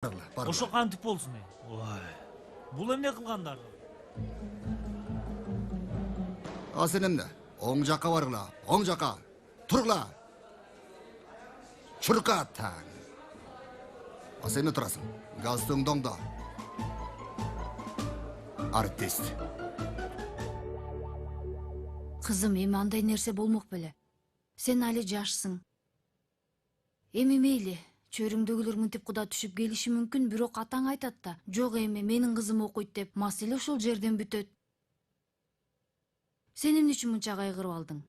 Ошо кантип болсун? Ой. Бул эмне кылгандар? Sen emne? Oң жаққа барғыла, оң жаққа. Тұрғыла. Çurka taң. Sen ne turasın? Gaztığın donda. Artist. Кызым, эми андай нерсе болмок беле. Сен али жашсың. Эми мейли, чөйрүңдөгүлөр мынтип куда түшүп келиши мүмкүн, бирок атаң айтат да, жок эми менин кызым окуйт деп, маселе ошол жерден бүтөт. Сен эмне үчүн мынча кайгырып алдың?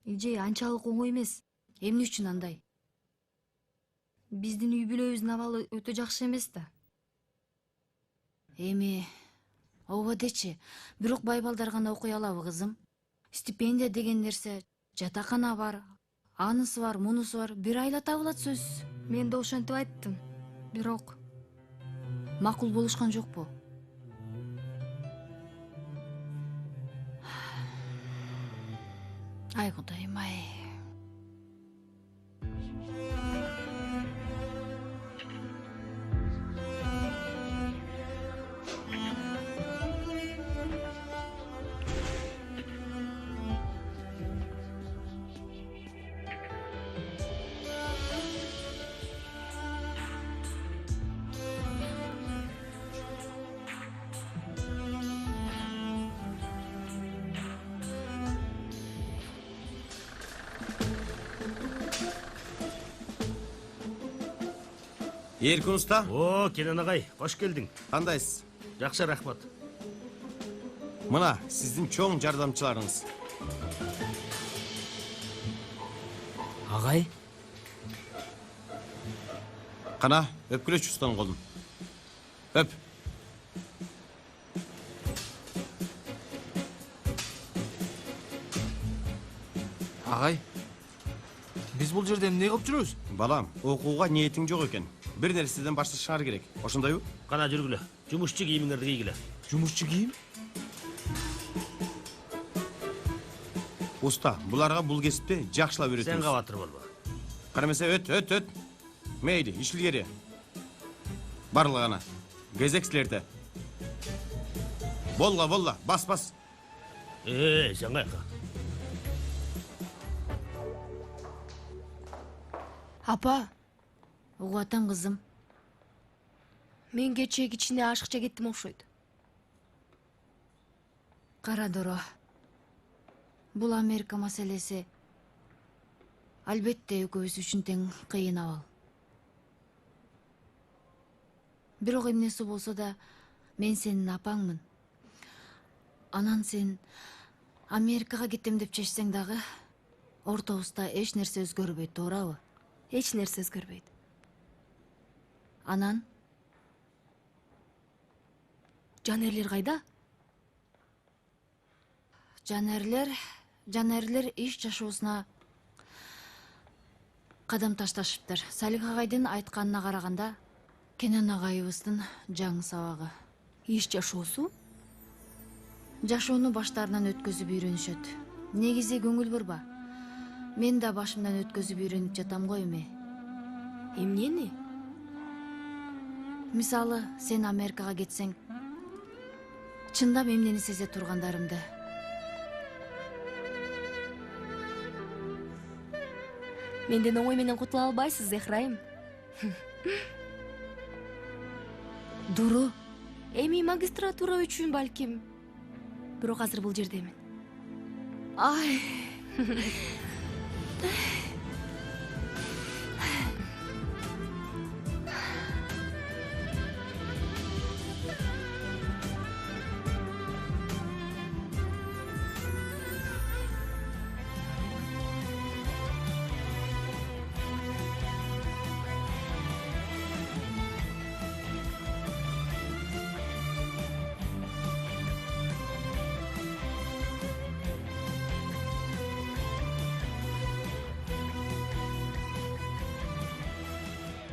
Эже, анчалык оңой эмес. Эмне үчүн андай? Биздин үй бүлөбүздүн абалы өтө жакшы эмес да. Эми ооба дечи, бирок бай балдар гана окуй алабы, кызым? Стипендия деген нерсе, жатакана бар, анысы бар, мунусу бар, бир айла табылат сөзсүз. Мен да ошентип айттым. Бирок Макул болушкан жокпу? Ай Кудайым ай. Эркин уста. О, Kenan агай, кош келдиң. Кандайсыз? Жакшы, рахмат. Мына сиздин чоң жардамчыларыңыз. Агай? Кана, өпкүлөчү устанын колун. Өп. Агай, биз бул жерде эмне кылып жүрөбүз? Балам, окууга ниетиң жок экен. Бир нерседен башташыңар керек. Ошондойбу? Кана жүргүлө. Жумушчу кийимиңерди кийгиле. Жумушчу кийим? Уста, буларга бул кесипти жакшылап Сен үйрөтөбүз. кабатыр болбо. Карамаса өт. Мейли, иш илгери. Барлыгына. Кезек силерде. Болла, бас. Сен кайка. апа, Угуп атам, кызым. мен кечээ кичине ашыкча кеттим окшойт. Кара Доро. Бул Америка маселеси албетте экөөбүз үчүн тең кыйын абал. Бирок эмнеси болсо да мен сенин апаңмын. Анан сен Америкага кетем деп чечсең дагы ортобузда эч нерсе өзгөрбөйт, туурабы? Эч нерсе өзгөрбөйт. Анан Жанерлер кайда? Жанерлер иш жашоосуна кадам ташташыптыр. Салих агайдын айтканына караганда, Kenan агайыбыздын жаңы сабагы. Иш жашоосу? Жашоону баштарынан өткөзүп үйрөнүшөт. Негизи көңүл бурба. Мен да башымдан өткөзүп үйрөнүп жатам го эми. Эмнени? Мисалы, сен Америкага кетсең, чындап эмнени сезе тургандарымды. Менден оңой менен кутула албайсыз, Зехрайым. Дуру, Эми магистратура үчүн балким. Бирок азыр бул жердемин. ай,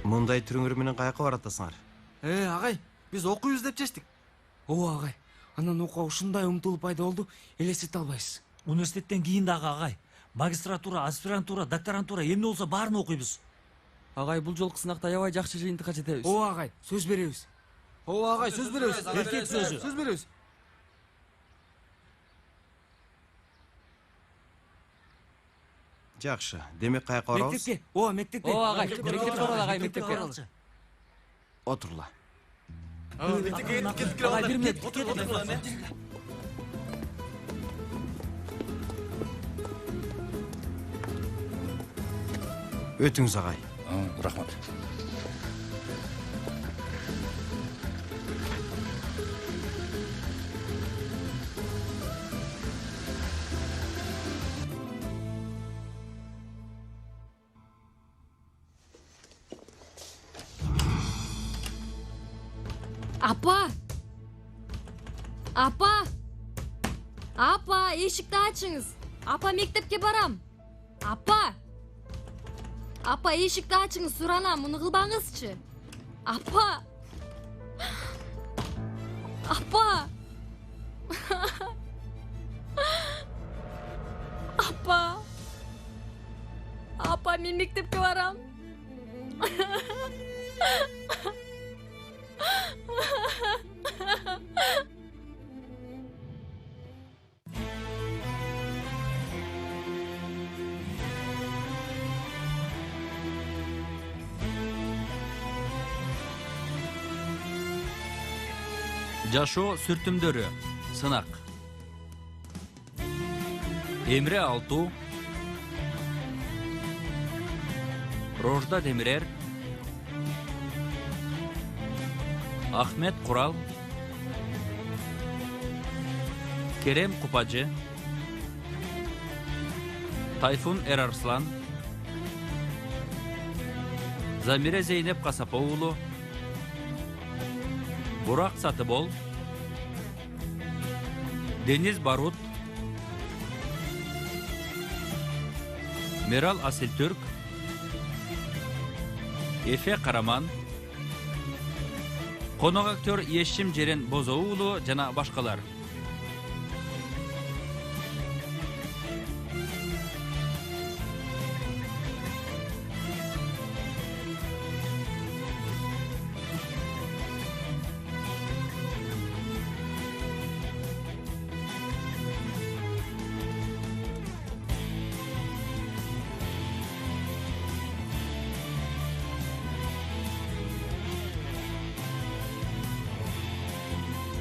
Мындай түрүңөр менен каяка баратасыңар? Агай, биз окуйбуз деп чечтик. Ооба агай, анан окууга ушундай умтулуп пайда болду, элестете албайсыз. Университеттен кийин дагы агай. Магистратура, аспирантура, докторантура эмне болсо баарын окуйбуз. Агай, бул жолку сынакта аябай жакшы жыйынтыкка жетебиз. Ооба агай, сөз беребиз. Ооба агай, сөз беребиз. Эркек сөзү. Сөз беребиз. Жакшы. Демек каяка барабыз? Мектепке. Ооба, мектепке. Ооба агай, мектепке баралы агай, мектепке. Отурла. Агай, бир минут. Өтүңүз агай. Рахмат. Апа! Апа! Апа, эшикти ачыңыз. Апа, мектепке барам. Апа! Апа, эшикти ачыңыз, суранам, муну кылбаңызчы. Апа! Апа! Апа! Апа, мен мектепке барам. Жашоо сүртүмдөрү. Сынак. Эмре Алту, Рожда Демирер, Ахмет Курал, Керем Купажы, Тайфун Эрарслан, Замире Зейнеп Касапоулу, Бурак Сатыбол, Дениз Барут, Мерал Асилтүрк, Эфе Караман, конок актер Ешим Жерен Бозоулу жана башкалар.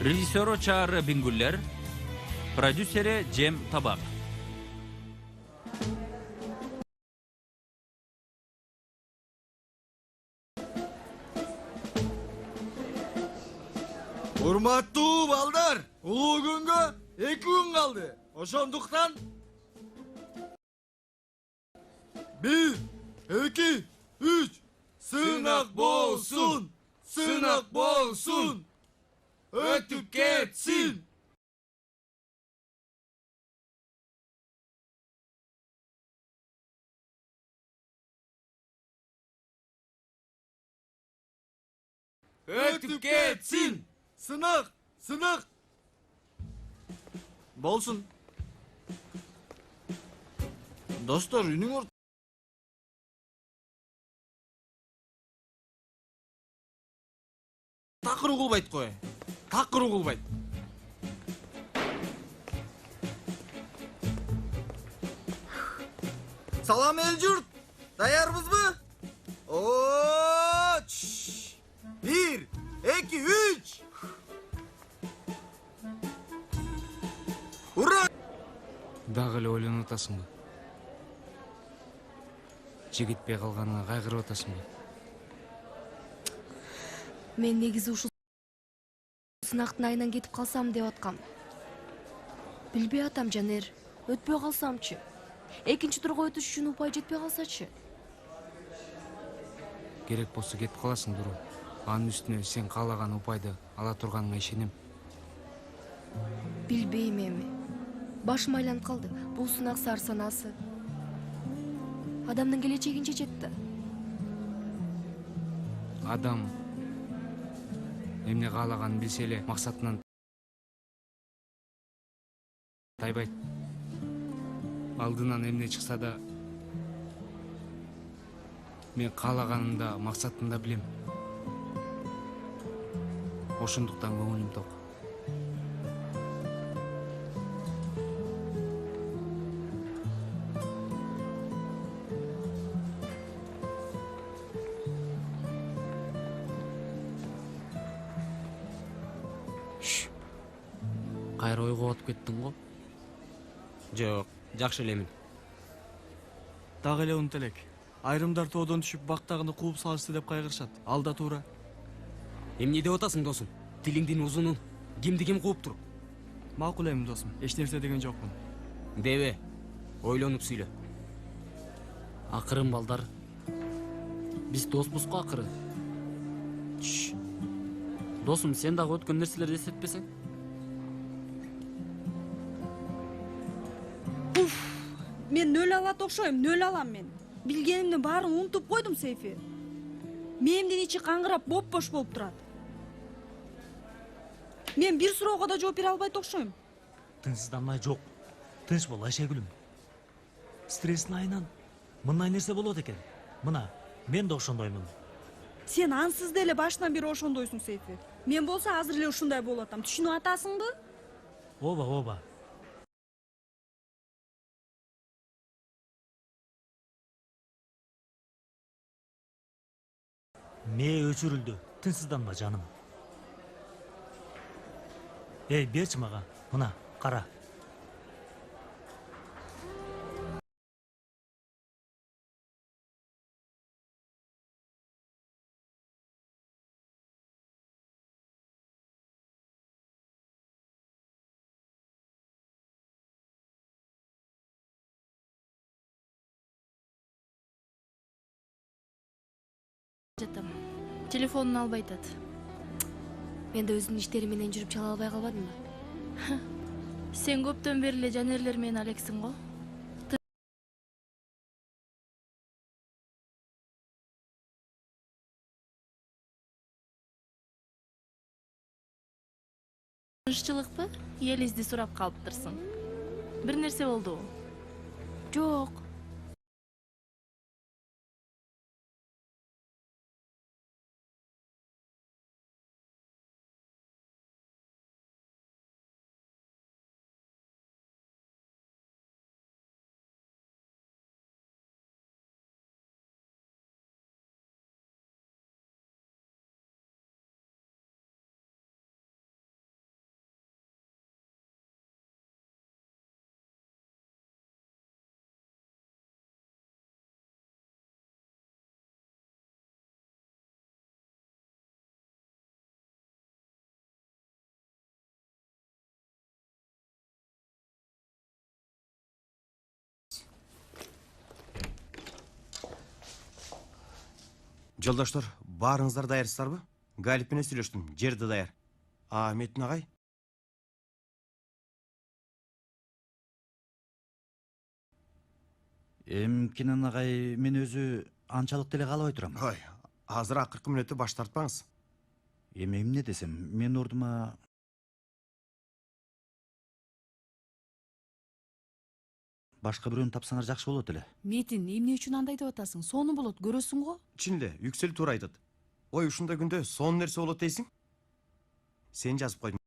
Режиссеру Чаары Бингуллер, продюсери Джем Табак. Урматтуу балдар, улуу күнгө 2 күн калды. Ошондуктан 1, 2, 3 сынак болсун. Сынак болсун. Өтүп кетсин. Өтүп кетсин. Сынак, сынак. Болсун. Достор, үнүң такыр угулбайт кой. Такыр угулбайт. Салам эл журт. Даярбызбы? 1, 2, 3. Ура! Дагы эле ойлонуп атасыңбы? Жигитпей калганыңа кайгырып атасыңбы? Мен негизи ушул сынактын айынан кетип калсам деп аткам. Билбей атам, Жанер. Өтпөй калсамчы? Экинчи турга өтүш үчүн упай жетпей калсачы? Керек болсо кетип каласың, Дуру. Анын үстүнө сен каалаган упайды ала турганыңа ишенем. Билбейм эми. Башым айланып калды. Бул сынак сар санасы. Адамдын келечегин чечет да. Адам эмне каалаганын билсе эле максатынан тайбайт. Алдынан эмне чыкса да Мен каалаганымды да максатымды да билем. Ошондуктан көңүлүм ток. Кайра ойго батып кеттиң го? Жок, жакшы элемин. Дагы эле унут элек. Айрымдар тоодон түшүп бактагыны кууп салышты деп кайгырышат. Ал да туура. Эмне деп атасың досум? Тилиңдин узунун кимди ким кууптур? Макул эми досум. Эч нерсе деген жокмун. Дебе, ойлонуп сүйлө. Акырын балдар. Биз доспуз го акыры. Досум, сен дагы өткөн нерселерди эсептпесең? Мен нөл алат окшойм, нөл алам мен. Билгенимдин баарын унутуп койдум, Сейфи. Мээмдин ичи каңгырап боп-бош болуп турат. Мен бир суроого да жооп бере албайт окшойм. Тынчсызданмай жок. Тынч бол Айшегүлүм. Стресстин айынан мындай нерсе болот экен. Мына, мен да ошондоймун. Сен ансыз деле башынан бери ошондойсуң, Сейфи. Мен болсо азыр эле ушундай болуп атам. Түшүнүп атасыңбы? Оба. Мээ өчүрүлдү. Тынчсызданма жаным. Эй, берчи мага. Мына, кара. Жатам. Телефонун албай атат. Мен да өзүмдүн иштерим менен жүрүп чала албай калбадымбы? Сен көптөн бери эле жанерлер менен алексиң го. Тынччылыкпы? Елизди сурап калыптырсың. Бир нерсе болдубу? Жок. Жолдоштор, баарыңыздар даярсыздарбы? Галип менен сүйлөштүм, жерде даяр. Метин агай? Кенен агай, мен өзү анчалык деле каалабай турам. Ой, азыр акыркы мүнөттө баш тартпаңыз. Эмне десем, мен ордума башка бирөөнү тапсаңар жакшы болот эле. Метин, эмне үчүн андай деп атасың? Сону болот, көрөсүң го? Чын эле, Yüksel туура айтат. Ой, ушундай күндө сонун нерсе болот дейсиң? Сен жазып койдуң.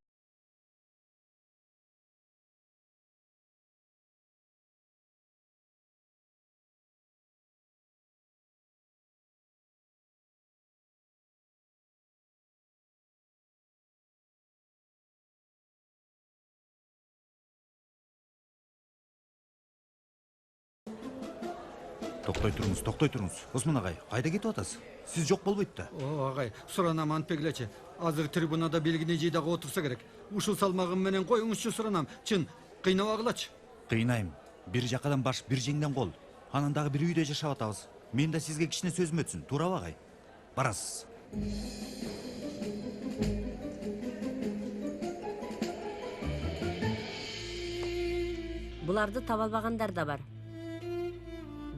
Токтой туруңуз. Осмон агай, кайда кетип атасыз? Сиз жок болбойт да. О, агай, суранам антпегилечи. Азыр трибунада белгини жыйдагы отурса керек. Ушул салмагым менен коюңузчу суранам. Чын, кыйнабагылачы. Кыйнайм. Бир жакадан баш, бир жеңден кол. Анан дагы бир үйдө жашап атабыз. Мен да сизге кичине сөзүм өтсүн. Туурабы агай? Барасыз. Буларды таба албагандар да бар.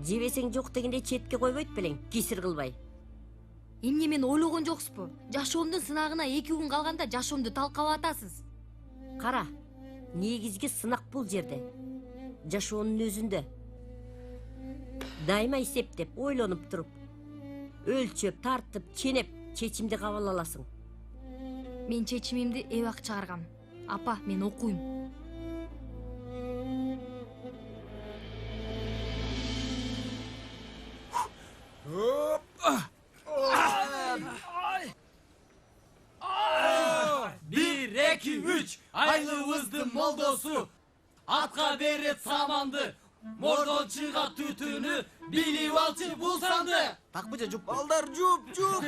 Жебесең жок дегенде четке койбойт белең, кесир кылбай. Эмне мен ойлогон жоксузбу? Жашоомдун сынагына 2 күн калганда жашоомду талкалап атасыз. Кара, негизги сынак бул жерде. Жашоонун өзүндө. Дайыма эсептеп, ойлонуп туруп, өлчөп, тартып, ченеп чечимди кабыл аласың. Мен чечимимди эбак чыгаргам. Апа, мен окуйм. Bir, iki, üç. Aylığımızdı moldosu. Atka beret samandı. Mordon çığa tütünü. Bilip alçı bulsandı. Takpıca cup aldar cup cup.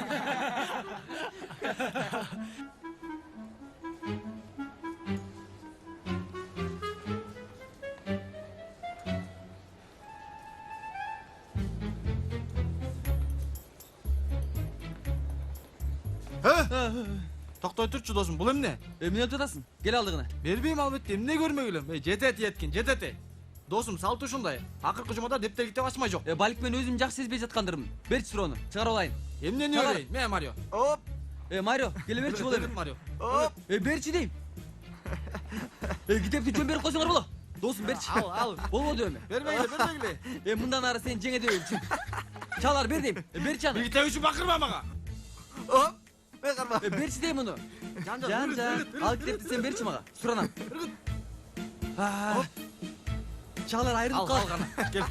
Токтой турчу досум, бул эмне? Эмне деп жатасың? Кел алдыгына. Бербейм албетте, эмне көрмөгүлөм. Жетет еткин, жетети. Досум, салт ушундай. Акыркы жумада дептер китеп ачмай жок. Балик мен өзүм жакшы сезбей жаткандырмын. Берчи суроону, чыгарып алайын. Эмнени өрөйүн? Мен Марио. Оп. Марио, келе берчи бул эми. Марио. Оп. Берчи дейм. Китепти жөн берип койсоңор боло. Досум, берчи. Ал. Болбоду эми. Бермегиле. Мындан ары сен жеңе дебеймчи. Чалар бер дейм. Берчи аны. Китеп үчүн бакырма мага. Оп. Берчи дейм муну. Жан. Ал китепти сен берчи мага. Суранам. Чалар айрылып калган. Кел.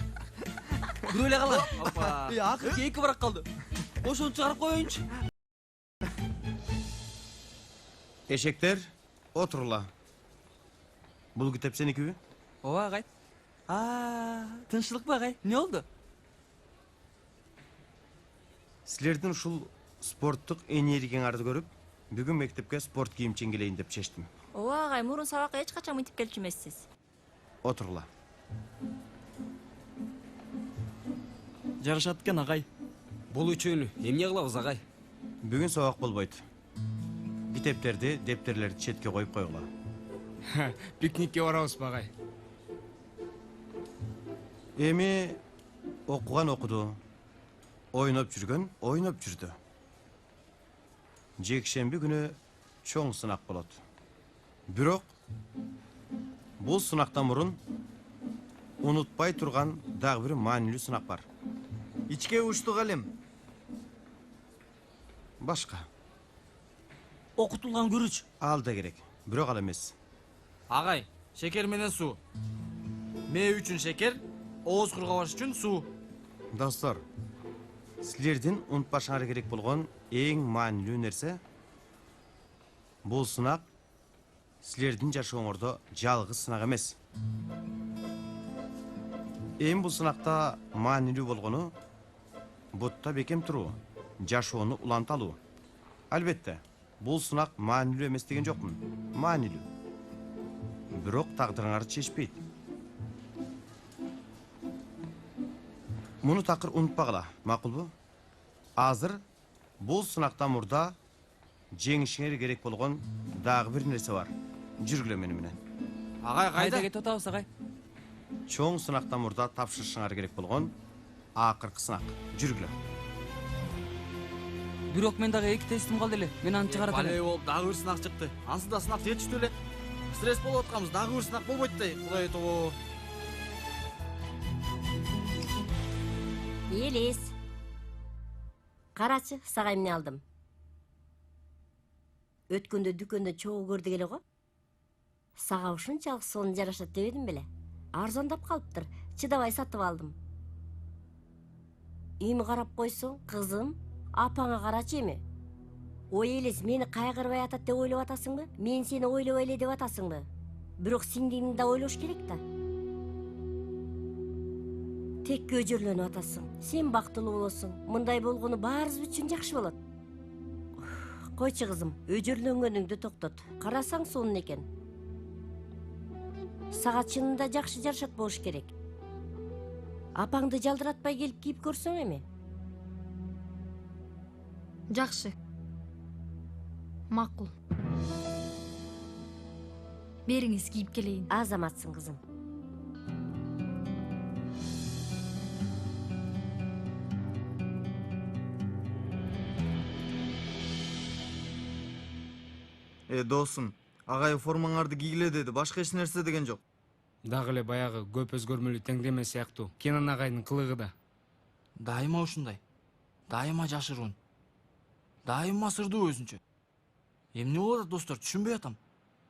Бир эле калган. Опа. Акыркы эки барак калды. Ошону чыгарып коеюнчу. Eşekler, oturla. Bul kitap senikimi? Ооба агай. Тынччылыкпы агай? Эмне болду? Силердин ушул спорттук энергияңарды көрүп, бүгүн мектепке спорт кийимчен келейин деп чечтим. Ооба агай, мурун сабакка эч качан мынтип келчү эмессиз. Oturla. Жарашат экен агай. Бул үчүн эмне кылабыз агай? Бүгүн сабак болбойт. Китептерди, дептерлерди четке коюп койгула. Пикникке барабызбы агай? Эми окуган окуду. Ойноп жүргөн ойноп жүрдү. Жекшемби күнү чоң сынак болот. Бирок бул сынактан мурун унутпай турган дагы бир маанилүү сынак бар. Ичке учтук элем. Башка. Окутулган күрүч. Ал да керек. Бирок ал эмес. Агай, шекер менен суу. Мээ үчүн шекер, ооз кургабаш үчүн суу. Достор, силердин унутпашыңар керек болгон эң маанилүү нерсе бул сынак силердин жашооңордо жалгыз сынак эмес. Эми бул сынакта маанилүү болгону бутта бекем туруу, жашоону уланталуу. Албетте, бул сынак маанилүү эмес деген жокмун. Маанилүү. Бирок тагдырыңарды чечпейт. Муну такыр унутпагыла, макулбу? Азыр бул сынактан мурда жеңишиңер керек болгон дагы бир нерсе бар. Жүргүлө мени менен. Агай, кайда кетип атабыз агай? Чоң сынактан мурда тапшырышыңар керек болгон акыркы сынак. Жүргүлө. Бирок мен дагы эки тестим калды эле. Мен аны чыгарат элем. Бале болуп дагы бир сынак чыкты. Ансында сынак жетиштүү эле. Стресс болуп атканбыз, дагы бир сынак болбойт да. Кудай тобо. Елес. Карачы, сага эмне алдым. Өткөндө дүкөндө чогуу көрдүк эле го. Сага ушунчалык сонун жарашат дебедим беле. Арзандап калыптыр. Чыдабай сатып алдым. Эми карап койсоң, кызым, апаңа карачы эми. Ой элес, мени кайгырбай атат деп ойлоп атасыңбы? Мен сени ойлобой эле деп атасыңбы? Бирок сиңдигиңди да ойлош керек да. Тек өжөрлөнүп атасың. Сен бактылуу болосуң. Мындай болгону баарыбыз үчүн жакшы болот. Койчу кызым, өжөрлөнгөнүңдү токтот. Карасаң сонун экен. Сага чынында жакшы жарашат болуш керек. Апаңды жалдыратпай келип кийип көрсөң эми. Жакшы. Макул. Бериңиз кийип келейин. Азаматсың кызым. Досум, агай формаңарды кийгиле деди, башка эч нерсе деген жок. Дагы эле баягы көп өзгөрмөлүү теңдеме сыяктуу Кенан агайдын кылыгы да. Дайыма ушундай. дайыма жашыруун, дайыма сырдуу өзүнчө. Эмне болуп атат достор, түшүнбөй атам.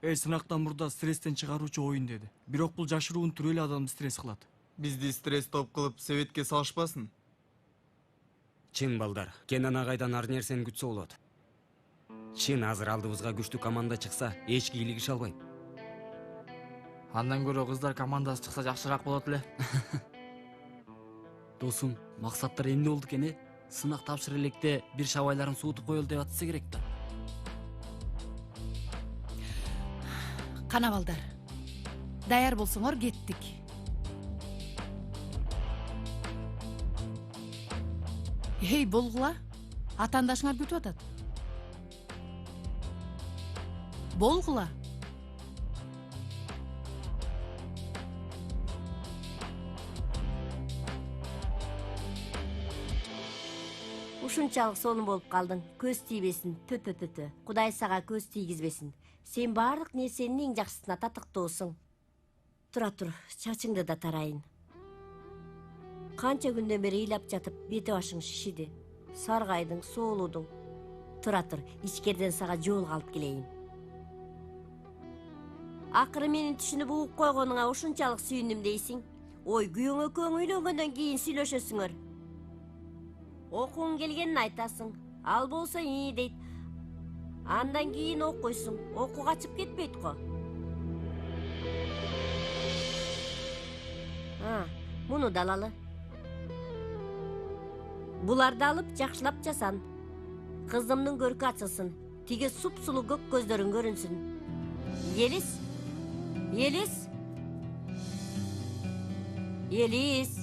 Сынактан мурда стресстен чыгаруучу оюн деди. Бирок бул жашыруун түрү эле адамды стресс кылат. Бизди стресс топ кылып советке салышпасын. Чын балдар, Кенан агайдан ар нерсени күтсө болот. Чын азыр алдыбызга күчтүү команда чыкса, эч кийлигише албайм. Андан көрө кыздар командасы чыкса жакшыраак болот эле. Досум, максаттар эмне болду экен? Сынак тапшырыр электе бир шабайларын суутуп коелу деп атса керек да. Кана балдар. Даяр болсоңор кеттик. Эй, болгула. Атаандашыңар күтүп атат. Болгула. Ушунчалык сонун болуп калдың. Көз тийбесин, тө. Кудай сага көз тийгизбесин. Сен баардык нерсенин эң жакшысына татыктоосуң. Тура тур, чачыңды да тарайын. Канча күндөн бери ыйлап жатып, бети башың шишиди. Саргайдың, соолудуң. Тура тур, ичкерден сага жол калып келейин. Акыры менин түшүнүп угуп койгонуңа ушунчалык сүйүндүм дейсиң. Ой, күйөөң экөөң үйлөнгөндөн кийин сүйлөшөсүңөр. Окуң келгенин айтасың. Ал болсо ии дейт. Андан кийин окуйсуң. Оку качып кетпейт го. Муну да алалы. Буларды алып жакшылап жасан. Кызымдын көркү ачылсын. Тиги суп-сулуу көк көздөрүң көрүнсүн. Елис? Елис? Елис?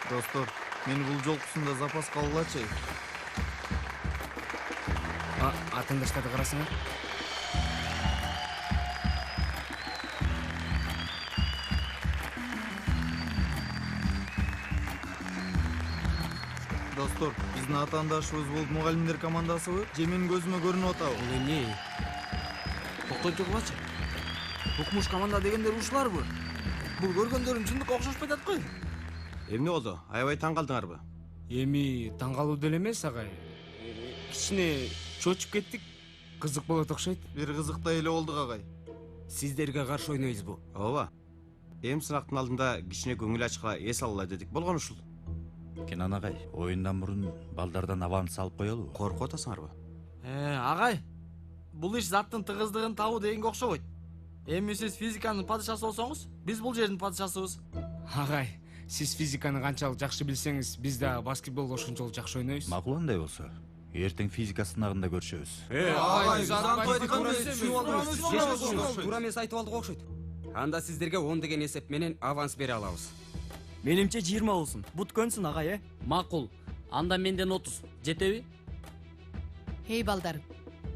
Достор, мени бул жолкусунда запас калгылачы. Атандаштарды карасыңар. Достор, биздин атаандашыбыз болуп мугалимдер командасыбы? Же менин көзүмө көрүнүп атабы? Бул эмне? Токтойт тургулачы. Укмуш команда дегендер ушуларбы? Бул көргөндөрүм чындыкка окшошпой атат го. Эмне болду? Аябай таң калдыңарбы? Эми таң калуу деле эмес, агай. Кичине чочуп кеттик. Кызык болот окшойт. Бир кызыктай эле болдук, агай. Сиздерге каршы ойнойбузбу? Ооба. Эми сынактын алдында кичине көңүл ачкыла эс алалы дедик. Болгон ушул. Кенан агай, оюндан мурун балдардан аванс алып коелу. Коркуп атасыңарбы? Агай. Бул иш заттын тыгыздыгын табуу дегенге окшобойт. Эми сиз физиканын падышасы болсоңуз, биз бул жердин падышасыбыз. Агай, сиз физиканы канчалык жакшы билсеңиз, биз да баскетбол ошончолук жакшы ойнойбуз. Макул андай болсо. Эртең физика сынагында көрүшөбүз. Туура эмес айтып алдык окшойт. Анда сиздерге 10 деген эсеп менен аванс бере алабыз. Менимче 20 болсун. Бут көнсүн агай, Макул. Анда менден 30. Жетеби? Эй балдар,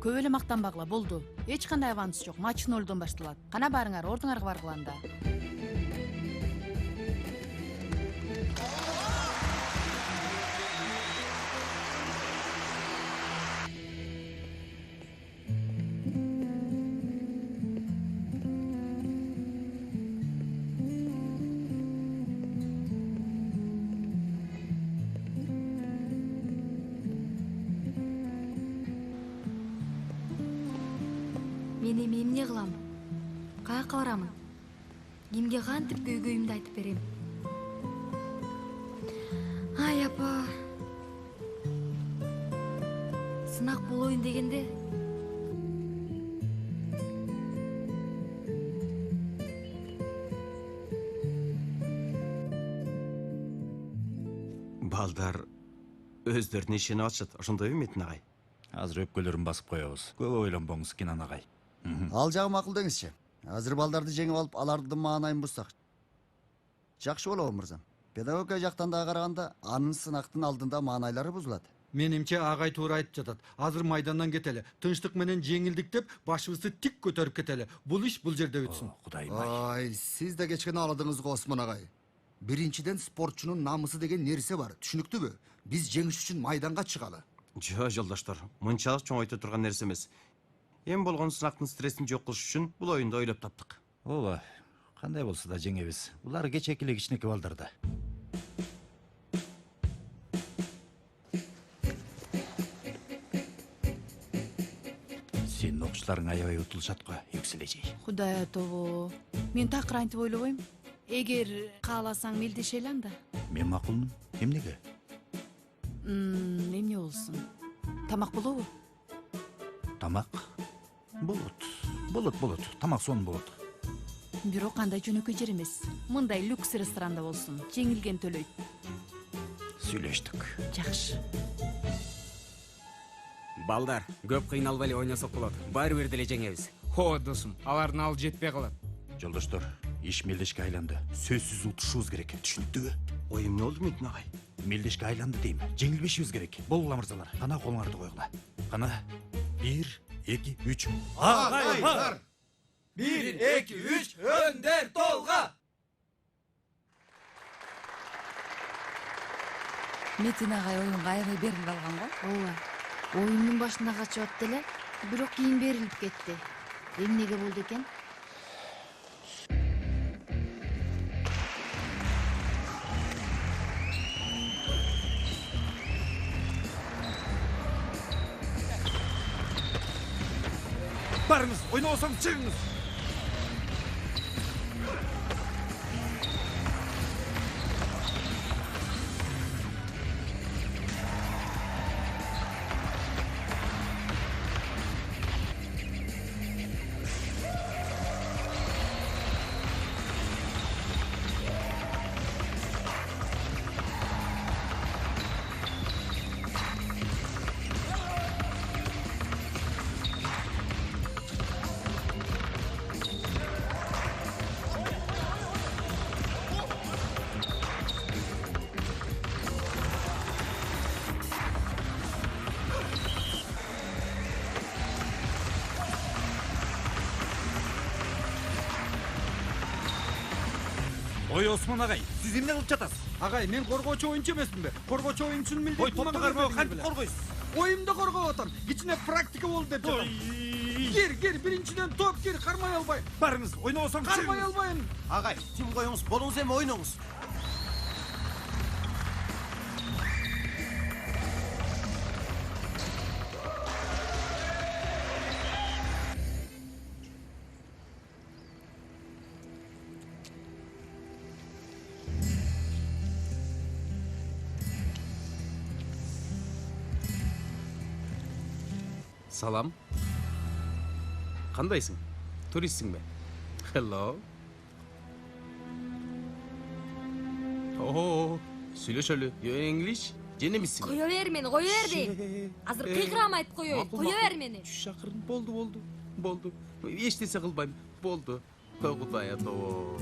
көп эле мактанбагыла, болду. Эч кандай аванс жок, матч 0-дон башталат. Кана барыңар, ордуңарга баргыла анда. Мен эми эмне кылам? Каяка барамын? Кимге кантип көйгөйүмдү айтып берем? Ай апа. Сынак болоюн дегенде Балдар өздөрүнө ишенип атышат. Ошондойбу Метин агай? Азыр өпкөлөрүн басып коебуз. Көп ойлонбоңуз, Кенан агай. Ал жагы макул деңизчи. Азыр балдарды жеңип алып, алардын маанайын бурсак жакшы болобу, мырзам? Педагогика жактан да караганда, анын сынактын алдында маанайлары бузулат. Менимче агай туура айтып жатат. Азыр майдандан кетели. Тынчтык менен жеңилдик деп башыбызды тик көтөрүп кетели. Бул иш бул жерде өтсүн. Кудайым ай. Ай, сиз да кечкене аладыңыз го, Осмон агай. Биринчиден спортчунун намысы деген нерсе бар, түшүнүктүүбү? Биз жеңиш үчүн майданга чыгалы. Жо, жолдоштор, мынчалык чоң ойто турган нерсе эмес. Эң болгону сынактын стрессин жок кылыш үчүн бул оюнду ойлоп таптык. Ооба, кандай болсо да жеңебиз. Булар кечээки эле кичинекей балдар да. Сенин окуучуларың аябай утулушат го, Юксележей. Кудай атобо. Мен такыр антип ойлобойм. Эгер кааласаң мелдеше алам да. Мен макулмун. Эмнеге? Эмне болсун? Тамак болобу? Тамак болот. Болот. Тамак сонун болот. Бирок кандай жөнөкөй жер эмес. Мындай люкс ресторанда болсун. Жеңилген төлөйт. Сүйлөштүк. Жакшы. Балдар, көп кыйналбай эле ойносок болот. Баары бир деле жеңебиз. Хо, досум, алардын ал жетпей калат. Жолдоштор, иш мелдешке айланды. Сөзсүз утушубуз керек. Түшүндүбү? Ой, эмне болду Митин агай? Мелдешке айланды дейм. Жеңилбешибиз керек. Болгула мырзалар. Кана колуңарды койгула. Кана 1, 2, 3. Агайлар! 1, 2, 3, өндер толга! Метин агай оюнга аябай берилип алган го. Ооба. Оюндун башында качып атты эле, бирок кийин берилип кетти. Эмнеге болду экен? Барыңыз, ойносоң чыгыңыз. Ой, Осман агай, сиз эмне кылып жатасыз? Агай, мен коргоочу оюнчу эмесминби? Коргоочу оюнчунун милдети. Ой, топту кармоо, кантип коргойсуз? Оюмду коргоп атам. Кичине практика болду деп жатам. Кир, биринчиден топ кир, кармай албайм. Барыңыз, ойносоң чыгыңыз. Кармай албайм. Агай, тим коюңуз, болуңуз эми ойноңуз. Салам. Кандайсың? Туристсиңби? Hello. О, сүйлөшөлү. You English? Женемисиң? Кое бер мени, кое бер дейм. Азыр кыйкырам айтып коеюн. Кое бер мени. Шакырын, болду. Эчтесе кылбайм. Болду. Кудай атобо.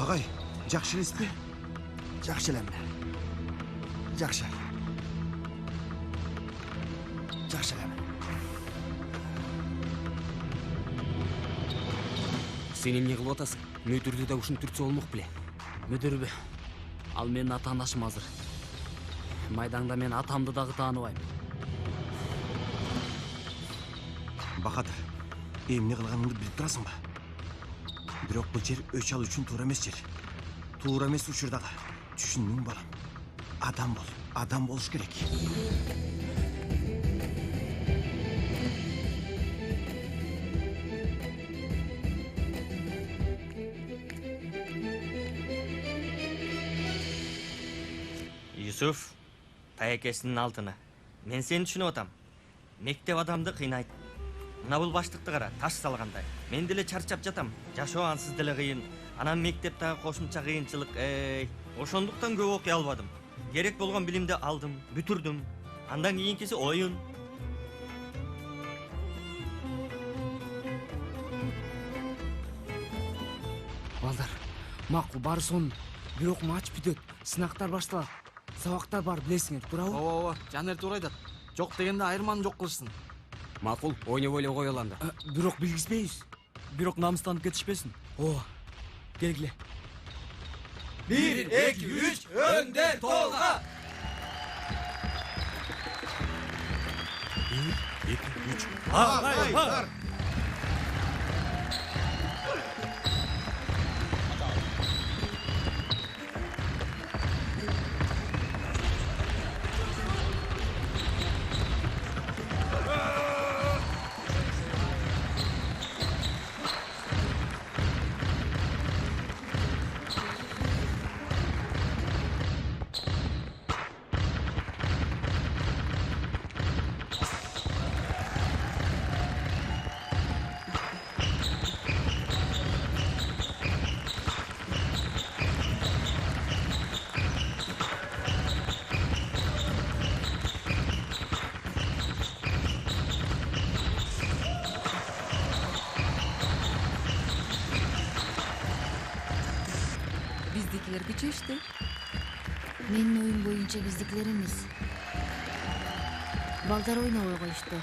Агай, жакшы элеспи? Жакшы эле эмне? Жакшы. Жакшы эле. Сен эмне кылып атасың? Мүдүрдү да ушинтирсе болмок беле. Мүдүрбү. Ал менин атаандашым азыр. Майдаңда мен атамды дагы тааныбайм. Бахадыр, эмне кылганыңды билип турасың ба? Бирок бул жер өч алуу үчүн туура эмес жер. Туура эмес учурдагы. Түшүндүң балам. Адам болуш керек. Юсуф, таекесинин алтыны. Мен сени түшүнүп атам. Мектеп адамды кыйнайт. Мына бул баштыкты кара, таш салгандай. Мен деле чарчап жатам. Жашоо ансыз деле кыйын. Анан мектептеги кошумча кыйынчылык, ошондуктан көп окуй албадым. Керек болгон билимди алдым, бүтүрдүм. Андан кийинкиси оюн. Балдар, макул баары сонун. Бирок матч бүтөт, сынактар башталат. Сабактар бар, билесиңер, туурабы? Ооба, Жанер туура айтат. Жок дегенде айырманы жок кылышсын. Макул, ойноп эле коелу анда. Бирок билгизбейбиз. Бирок намыстанып кетишпесин. Ооба. Келгиле. 1, 2, 3, өндө толга! 1, 2, 3. Бар! Биздикилер күчөштү. Менин оюм боюнча биздикилер эмес. Балдар ойнобой коюшту.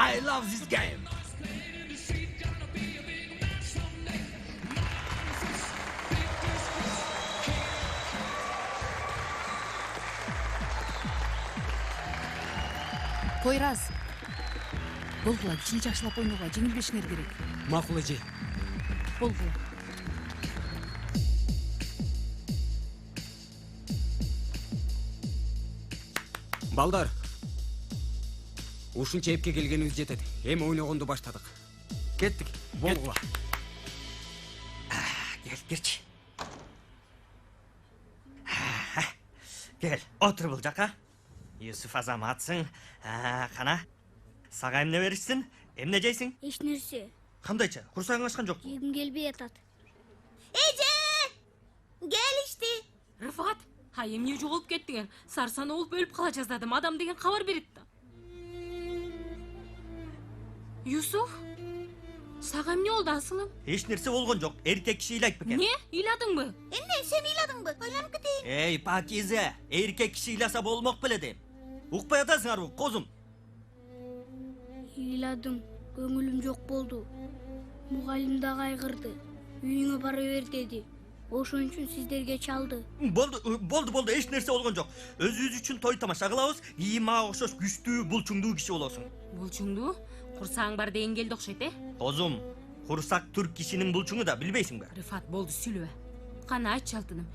I love this game. Койраз. Болгула, кичине жакшылап ойногула, жеңилбешиңер керек. Макул эже. Болгула. Балдар. Ушунча эпке келгенибиз жетет. Эми ойногонду баштадык. Кеттик. Болгула. Келчи. Кел, отур бул жака. Юсуф Азаматсың. Кана? Сага эмне беришсин? Эмне жейсиң? Эч нерсе. Кандайча? Курсагың ачкан жок? Жегим келбей атат. Эже! Келишти. Рыфат, эмне жоголуп кеттиңер? Сарсан болуп өлүп кала жаздадым. Адам деген кабар берет да. Юсуф, сага эмне болду асылым? Эч нерсе болгон жок. Эркек киши ыйлайт бекен. Не? Ыйладыңбы? Эмне, сен ыйладыңбы? Ойлонуп кетейин. Пакизе, эркек киши ыйласа болмок беле дейм. Укпай атасыңарбы, козум? Ыйладым, көңүлүм жок болду. Мугалим да кайгырды. Үйүңө бара бер деди. Ошон үчүн сиздерге чалды. Болду, эч нерсе болгон жок. Өзүбүз үчүн той тамаша кылабыз. Мага окшош күчтүү, булчуңдуу киши болосуң. Булчуңдуу? Курсаң бар деген келди окшойт, Козум, курсак түрк кишинин булчуңу да билбейсиңби? Рыфат, болду, сүйлөбө. Кана айтчы алтыным.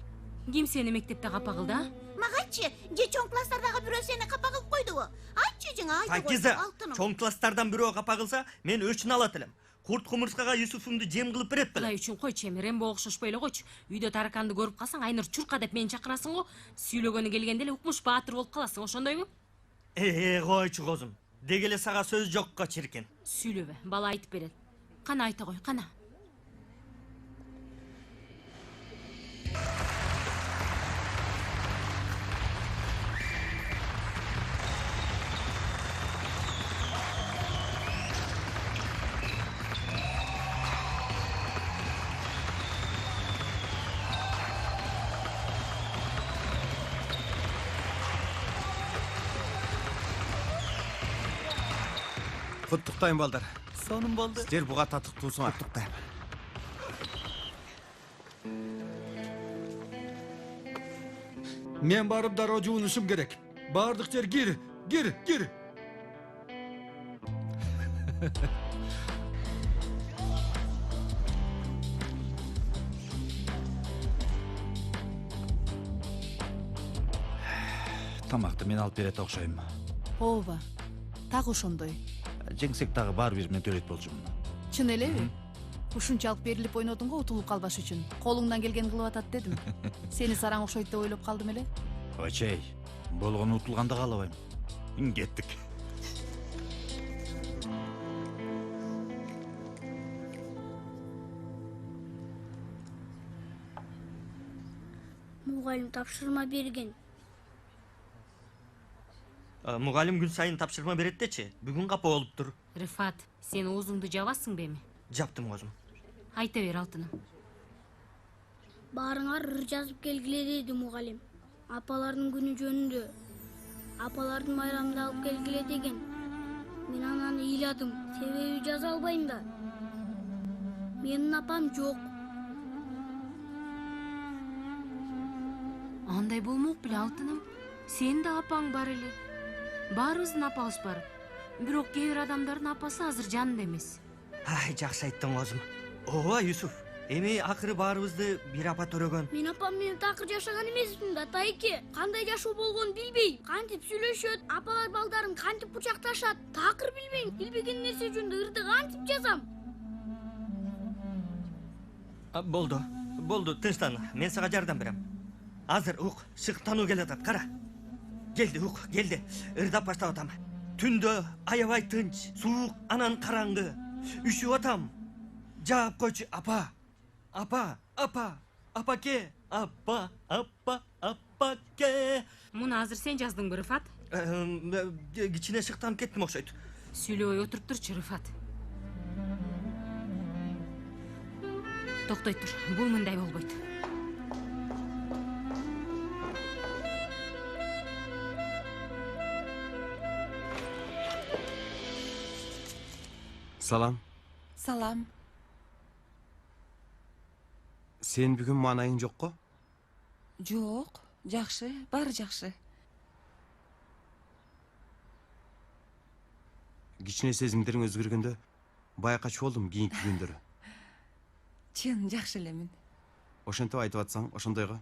Ким сени мектепте капа кылды, а? Магачы, же чоң класстардагы бирөө сени капа кылып койдубу? Айтчы жыңа, айта кой. Пакиза, чоң класстардан бирөө капа кылса, мен өчүн алат элем. Курт кумурскага Юсуфумду жем кылып берет беле. Кулай үчүн койчу, эми Рембо окшошпой эле койчу. Үйдө тараканды көрүп калсаң, Айнур чурка деп мени чакырасың го. Сүйлөгөнү келгенде эле укмуш баатыр болуп каласың, ошондойбу? Койчу козум. Дегеле сага сөз жокко чиркин. Сүйлөбө, бала айтып берет. Кана айта кой, кана. Құттықтайм балдар. Сонун болду. Сіздер буга татыктуусуңар. Құттықтайм. Мен барып дароо жуунушум керек. Бардык жер кир. Тамакты мен алып берет окшойм. ооба так ошондой. Жеңсек дагы баары бир мен төлөйт болчумун. Чын элеби? Ушунчалык берилип ойнодуң го утулуп калбаш үчүн. Колуңдан келген кылып атат дедим. Сени сараң окшойт деп ойлоп калдым эле. Очей, болгону утулганды каалабайм. Кеттик. Мугалим тапшырма берген. Мугалим күн сайын тапшырма берет дечи. Бүгүн капа болуптур. Рифат, сен оозуңду жабасың беми? Жаптым козум. Айта бер алтыным. Баарыңар ыр жазып келгиле деди мугалим. Апалардын күнү жөнүндө. Апалардын майрамды алып келгиле деген. Мен ананы ыйладым. Себеби жаза албайм да. Менин апам жок. Андай болмок беле алтыным. Сен да апаң бар эле. Баарыбыздын апабыз бар. Бирок кээ бир адамдардын апасы азыр жанында эмес. Ай, жакшы айттың козум. Ооба, Юсуф. Эми акыры баарыбызды бир апа төрөгөн. Мен апам менен такыр жашаган эмесмин да, тайке. Кандай жашоо болгонун билбейм. Кантип сүйлөшөт, апалар балдарын кантип кучакташат, такыр билбейм. Билбеген нерсе жөнүндө ырды кантип жазам? Болду, тынчтан. Мен сага жардам берем. Азыр ук, шыктануу келатат, кара. Келди. Ырдап баштап атам. Түндө аябай тынч, суук, анан караңгы. Үшүп атам. Жаап койчу, апа. Апаке. Апаке. Муну азыр сен жаздыңбы, Рифат? Кичине шыктанып кеттим окшойт. Сүйлөбөй отуруп турчу, Рифат. Токтой тур, бул мындай болбойт. Салам. Салам. Сен бүгүн маанайың жокко? Жок, жакшы, баары жакшы. Кичине сезимдериң өзгөргөндө байкачу болдум кийинки күндөрү. Чын жакшы элемин. Ошентип айтып атсаң, ошондойго.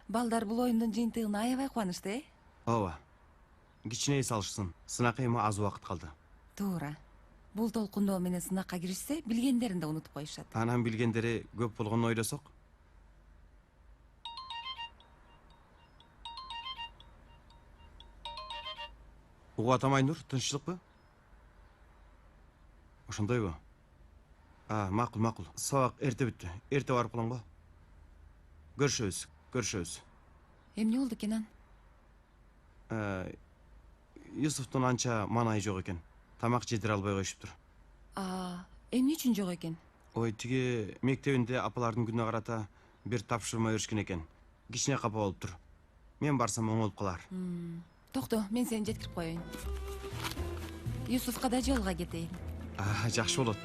Балдар бул оюндун жыйынтыгына аябай кубанычты, Ооба. Кичине эс алышсын. Сынакка эми аз убакыт калды. Туура. Бул толкундоо менен сынакка киришсе, билгендерин да унутуп коюшат. Анан билгендери көп болгонун ойлосок. Угуп атам Айнур, тынччылыкпы? Ошондойбу? Макул. Сабак эрте бүттү. Эрте барып калам го. Көрүшөбүз. Эмне болду Кенан? Юсуфтун анча маанайы жок экен. Тамак жедире албай коюшуптур. Эмне үчүн жок экен? Ой, тиги мектебинде апалардын күнүнө карата бир тапшырма беришкен экен. Кичине капа болуптур. Мен барсам оңолуп калар. Токто, мен сени жеткирип коеюн. Юсуфка да жолуга кетейин. Жакшы болот.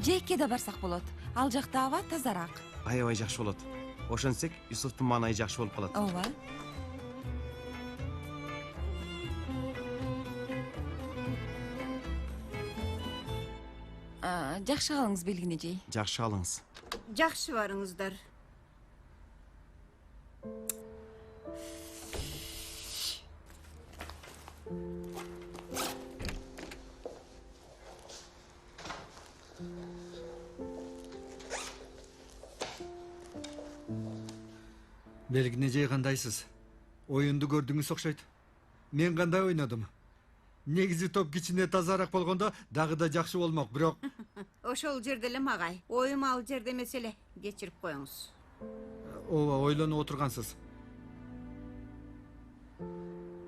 Жекке да барсак болот. Ал жакта аба тазараак. Аябай жакшы болот. Ошентсек, Юсуфтун маанайы жакшы болуп калат. Ооба. Жакшы калыңыз Белгинежей. Жакшы калыңыз. Жакшы барыңыздар. Белгинежей кандайсыз? Оюнду көрдүңүз окшойт. Мен кандай ойнодум? Негизи топ кичине тазараак болгондо дагы да жакшы болмок, бирок Ошол жерде эле магай. Оюм ал жерде эмес эле. Кечирип коюңуз. ооба ойлонуп отургансыз.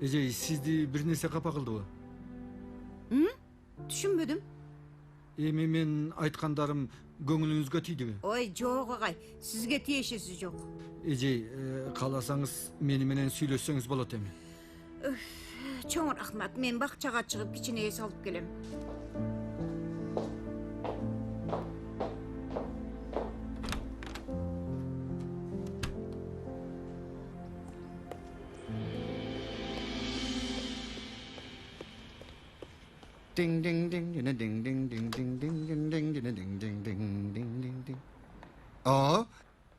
Эжей, сизди бир нерсе капа кылдыбы? Түшүнбөдүм. Эми мен айткандарым көңүлүңүзгө тийдиби? Ой, жок агай. Сизге тиешеси жок. Эжей, кааласаңыз мени менен сүйлөшсөңүз болот эми. Чоң рахмат. Мен бакчага чыгып кичине эс алып келем. Ding ding ding ding ding ding ding ding ding ding ding ding ding ding ding ding ding ding. Aa,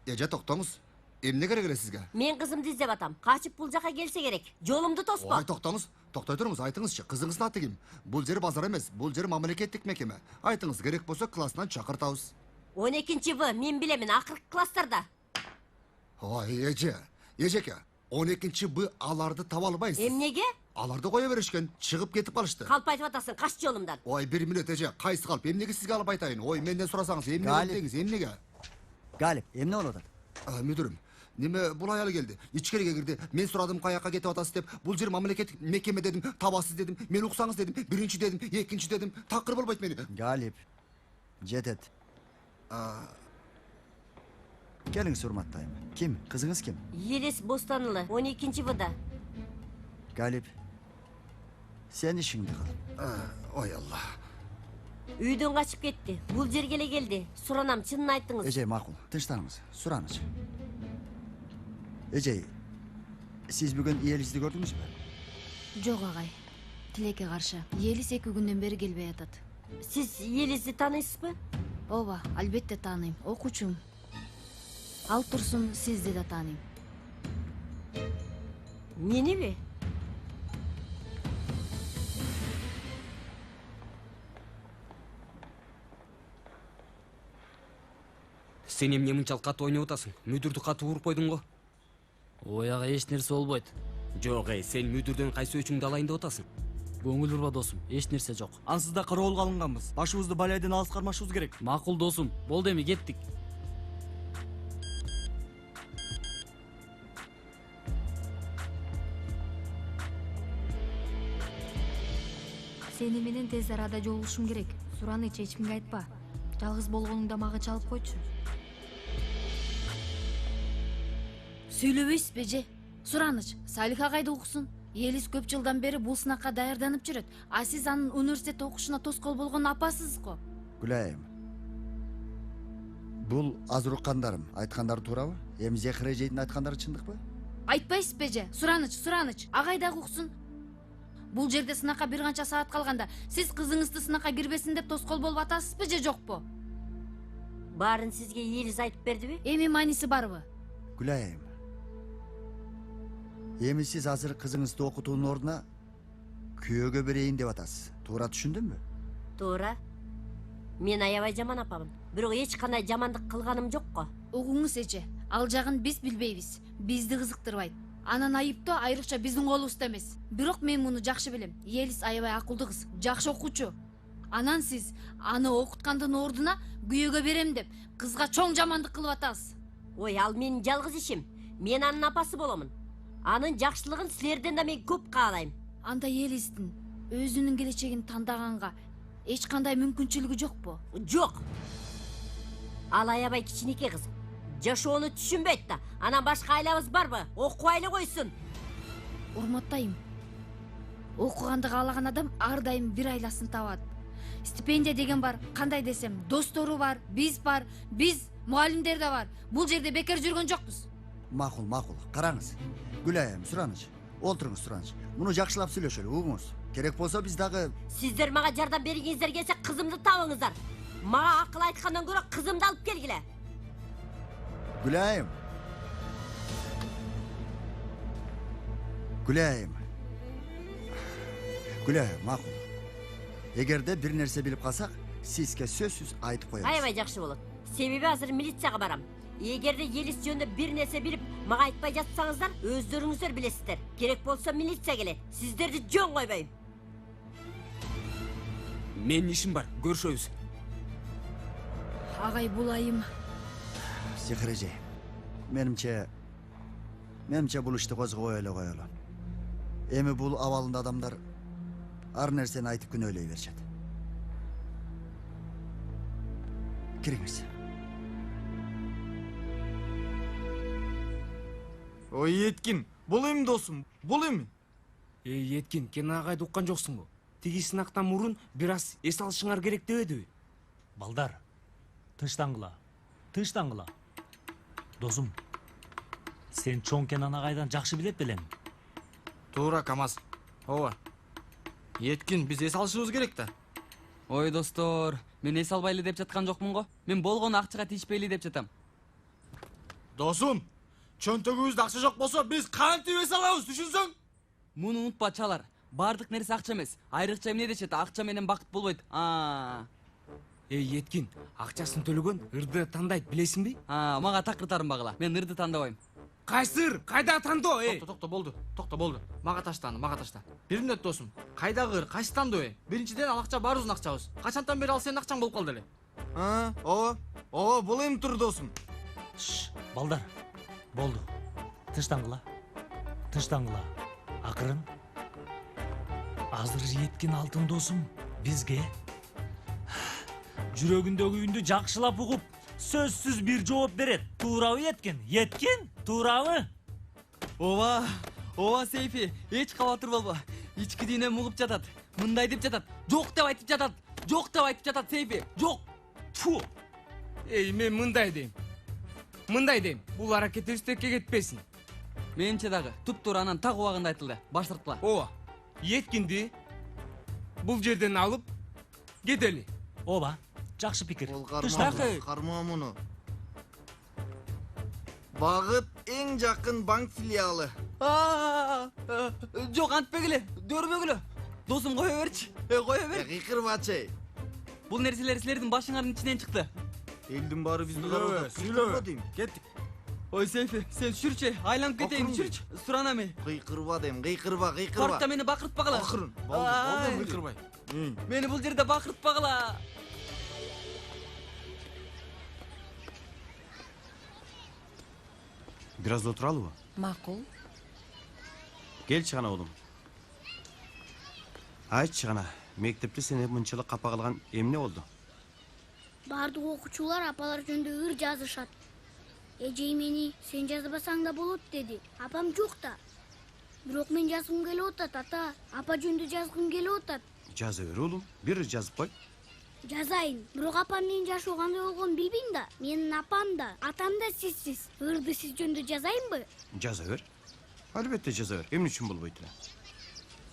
Ece toktonguz. Emne керек эле сизге? Мен кызымды издеп атам. Качып бул жака келсе керек. Жолумду тоспо. Ой, токтоңуз. Токтой туруңуз, айтыңызчы. Кызыңыздын аты ким? Бул жер базар эмес, бул жер мамлекеттик мекеме. Айтыңыз, керек болсо классынан чакыртабыз. 12 В, мен билемин, акыркы класстарда. Ой, Эжеке, 12 Б аларды таба албайсыз. Эмнеге? Аларды кое беришкен, чыгып кетип калышты. Калп айтып атасың, каш жолумдан. Ой, 1 мүнөт Эже, кайсы калп? Эмнеге сизге алып айтайын? Ой, менден сурасаңыз, эмнеге деңиз, эмнеге? Галип, эмне болуп атат? Мүдүрүм, неме бул аял келди, ичкерге кирди. Мен сурадым каяка кетип атасыз деп. Бул жер мамлекеттик мекеме дедим, табасыз дедим. Мен уксаңыз дедим, биринчи дедим, экинчи дедим. Такыр болбойт мени. Галип, жетет. Келиңиз урматтайм. Ким? Кызыңыз ким? Елес Бостанылы, 12 В-да. Галип, сен ишиңди кыл. Ой Алла. Үйдөн качып кетти. Бул жерге эле келди. Суранам, чынын айттыңыз. Эжей, макул. Тынчтаныңыз. Сураныч. Эжей, сиз бүгүн Елизди көрдүңүзбү? Жок агай. Тилекке каршы. Елис 2 күндөн бери келбей атат. Сиз Елизди тааныйсызбы? Ооба, албетте тааныйм. Окуучум. Ал турсун, сизди да тааныйм. Мениби? Сен эмне мынчалык катуу ойноп атасың? Мүдүрдү катуу уруп койдуң го. Ой ага, эч нерсе болбойт. Жок, сен мүдүрдөн кайсы өчүңдү алайын деп атасың? Көңүл бурба досум, эч нерсе жок. Ансыз да кароолго алынганбыз. Башыбызды балайдан алыс кармашыбыз керек. Макул досум, болду эми кеттик. Сени менен тез арада жолугушум керек. Сураныч, эч кимге айтпа. Жалгыз болгонуңда мага чалып койчу. Сүйлөбөйсүзбү же? Сураныч, Салих агайды уксун. Елис көп жылдан бери бул сынакка даярданып жүрөт. А сиз анын университет окушуна тоскоол болгонун апасыз го. Гүлайым. Бул азыр уккандарым айткандары туурабы? Эми Зехир эжейдин айткандары чындыкпы? Айтпайсызбы же? Сураныч, агай дагы уксун. Бул жерде сынакка бир канча саат калганда сиз кызыңызды сынакка кирбесин деп тоскоол болуп атасызбы же жокпу? Баарын сизге Елис айтып бердиби? Эми мааниси барбы? Гүлайым. Эми сиз азыр кызыңызды окутуунун ордуна күйөөгө берейин деп атасыз. Туура түшүндүмбү? Туура. Мен аябай жаман апамын. Бирок эч кандай жамандык кылганым жок го. Угуңуз эже, ал жагын биз билбейбиз. Бизди кызыктырбайт. Анан айыптоо айрыкча биздин колубузда эмес. Бирок мен муну жакшы билем. Елис аябай акылдуу кыз, жакшы окуучу. Анан сиз аны окуткандын ордуна күйөөгө берем деп кызга чоң жамандык кылып атасыз. Ой, ал менин жалгыз ишим. Мен анын апасы боломун. Анын жакшылыгын силерден да мен көп каалайм. Анда Елистин өзүнүн келечегин тандаганга эч кандай мүмкүнчүлүгү жокпу? Жок. Ал аябай кичинекей кыз. Жашоону түшүнбөйт да. Анан башка айлабыз барбы? Окубай эле койсун. Урматтайм. Окуганды каалаган адам ар дайым бир айласын табат. Стипендия деген бар, кандай десем, достору бар, биз мугалимдер да бар. Бул жерде бекер жүргөн жокпуз. Макул. Караңыз. Гүлайым, Сураныч. Олтуруңуз, Сураныч. Муну жакшылап сүйлөшөлү, угуңуз. Керек болсо биз дагы... Сиздер мага жардам бергиңиздер келсе, кызымды табыңыздар. Мага акыл айткандан көрө кызымды алып келгиле. Гүлайым. Гүлайым, макул. Эгерде бир нерсе билип калсак, сизге сөзсүз айтып коебуз. Аябай жакшы болот. Себеби азыр милицияга барам. Эгерде Елис жөнүндө бир нерсе билип, мага айтпай жатсаңыздар, өздөрүңүздөр билесиздер. Керек болсо милиция келет. Сиздерди жөн койбойм. Менин ишим бар, көрүшөбүз. Агай, бул айым. Зехир эже, менимче бул ишти козгобой эле коелу. Эми бул абалында адамдар ар нерсени айтып күнөөлөй беришет. Кириңиз. Ой, Еткин, бул эми досум, бул эми? Еткин, кен агайды уккан жоксуңбу? Тиги сынактан мурун бир аз эс алышыңар керек дебедиби? Балдар, тынчтангыла. Досум, сен чоң Кенан агайдан жакшы билет белем. Туура, Камаз. Ооба. Еткин, биз эс алышыбыз керек да. Ой достор, мен эс албайлы деп жаткан жокмун го. Мен болгону акчага тийишпейли деп жатам. Досум, чөнтөгүбүздө акча жок болсо биз кантип эс алабыз, түшүнсөң? Муну унутпа, чалар. Бардык нерсе акча эмес. Айрыкча эмне дешет, акча менен бакыт болбойт. Еткин, акчасын төлөгөн ырды тандайт, билесиңби? Мага такыр тарынбагыла. Мен ырды тандабайм. Кайсы ыр? Кайда тандоо, Токто, болду. Мага ташта. Бир мүнөт досум. Кайдагы ыр, кайсы тандоо, Биринчиден ал акча баарыбыздын акчабыз. Качантан бери ал сенин акчаң болуп калды эле. Ооба, бул эми тур досум. Балдар, болду. Тынчтангыла. Акырын. Азыр Еткин алтын досум бизге жүрөгүндөгү үндү жакшылап угуп, сөзсүз бир жооп берет. Туурабы Еткин? Туурабы? Ооба Сейфи, эч кабатыр болбо. Ички дүйнөм угуп жатат. Мындай деп жатат. Жок деп айтып жатат Сейфи. Жок. Фу. Мен мындай дейм. Бул аракет өстөккө кетпесин. Менче дагы туп-туура анан так убагында айтылды. Баш тартыла. Ооба. Еткинди бул жерден алып кетели. Ооба, жакшы пикир. Кармоо муну. Багыт эң жакын банк филиалы. Жок, антпегиле, көрбөгүлө. Досум, кое берчи. Кыйкырбачы. Бул нерселер силердин башыңардын ичинен чыкты. Элдин баары бизди карап Сүйлөбө дейм. Кеттик. Ой Сейфи, сен жүрчү, айланып кетейин, жүрчү. Суранами. Кыйкырба дейм, кыйкырба. Паркта мени бакыртпагыла. Акырын. Болду, кыйкырбай. Мени бул жерде бакыртпагыла. Бир аз отуралыбы? Макул. Келчи гана улум. Айтчы гана, мектепте сени мынчалык капа кылган эмне болду? Бардык окуучулар апалар жөнүндө ыр жазышат. Эжей мени сен жазбасаң да болот деди. Апам жок да. Бирок мен жазгым келип атат, ата. Апа жөнүндө жазгым келип атат. Жаза бер улум, бир жазып кой. Жазайын. Бирок апам менин жашы кандай болгонун билбейм да. Менин апам да, атам да сизсиз. Ырды сиз жөнүндө жазайынбы? Жаза бер. Албетте жаза бер. Эмне үчүн болбойт эле?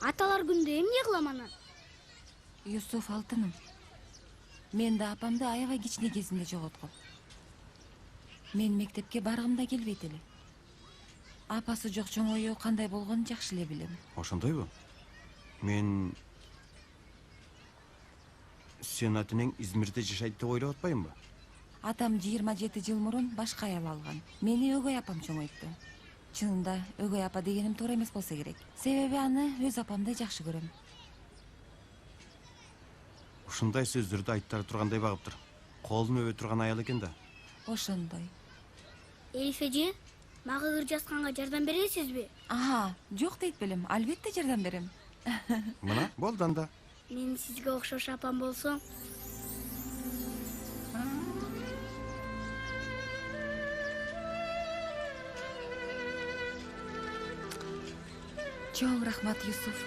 Аталар күндө эмне кылам анан? Юсуф алтыным. Мен да апамды аябай кичине кезимде жоготком. Мен мектепке баргым да келбейт эле. Апасы жок чоңою кандай болгонун жакшы эле билем. Ошондойбу? Мен сен атынең Измирде жашайт деп ойлоп атпаймбы? Атам 27 жыл мурун башка аял алган. Мени өгөй апам чоңойтtu. Чынында өгөй апа дегеним туура эмес болсо керек. Себеби аны өз апамдай жакшы көрөм. Ушундай сөздөрдү айттары тургандай багыптыр. Колун өбө турган аял экен да. Ошондой. Элиф эже, мага ыр жазганга жардам бересизби? Жок дейт белем. Албетте жардам берем. Мына, болду анда. Мен сизге окшош апам болсом. Чоң рахмат, Юсуф.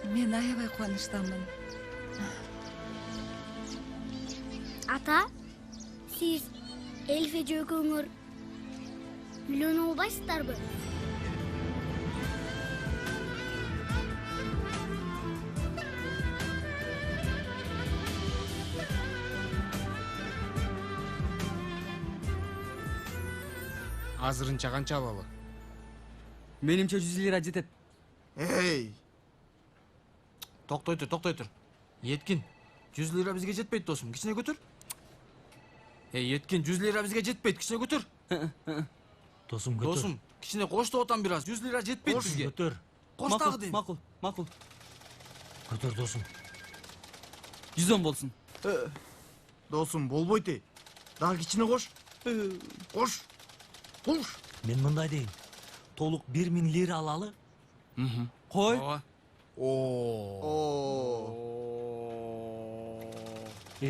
Мен аябай кубанычтамын. Ата, сиз Элиф эже экөөңөр үйлөнүп албайсыздарбы? Азырынча канча алалы? Менимче 100 лира жетет. Эй! Токтой тур. Еткин, 100 лира бизге жетпейт досум. Кичине көтөр. Еткин, 100 лира бизге жетпейт. Кичине көтөр. Досум көтөр. Досум, кичине кош деп атам бир аз. 100 лира жетпейт бизге. Көтөр. Кош дагы дейм. Макул. Көтөр досум. 110 болсун. Досум, болбойт ey. Дагы кичине кош. Кош. Мен мындай дейм. Толук 1000 лира алалы. Кой.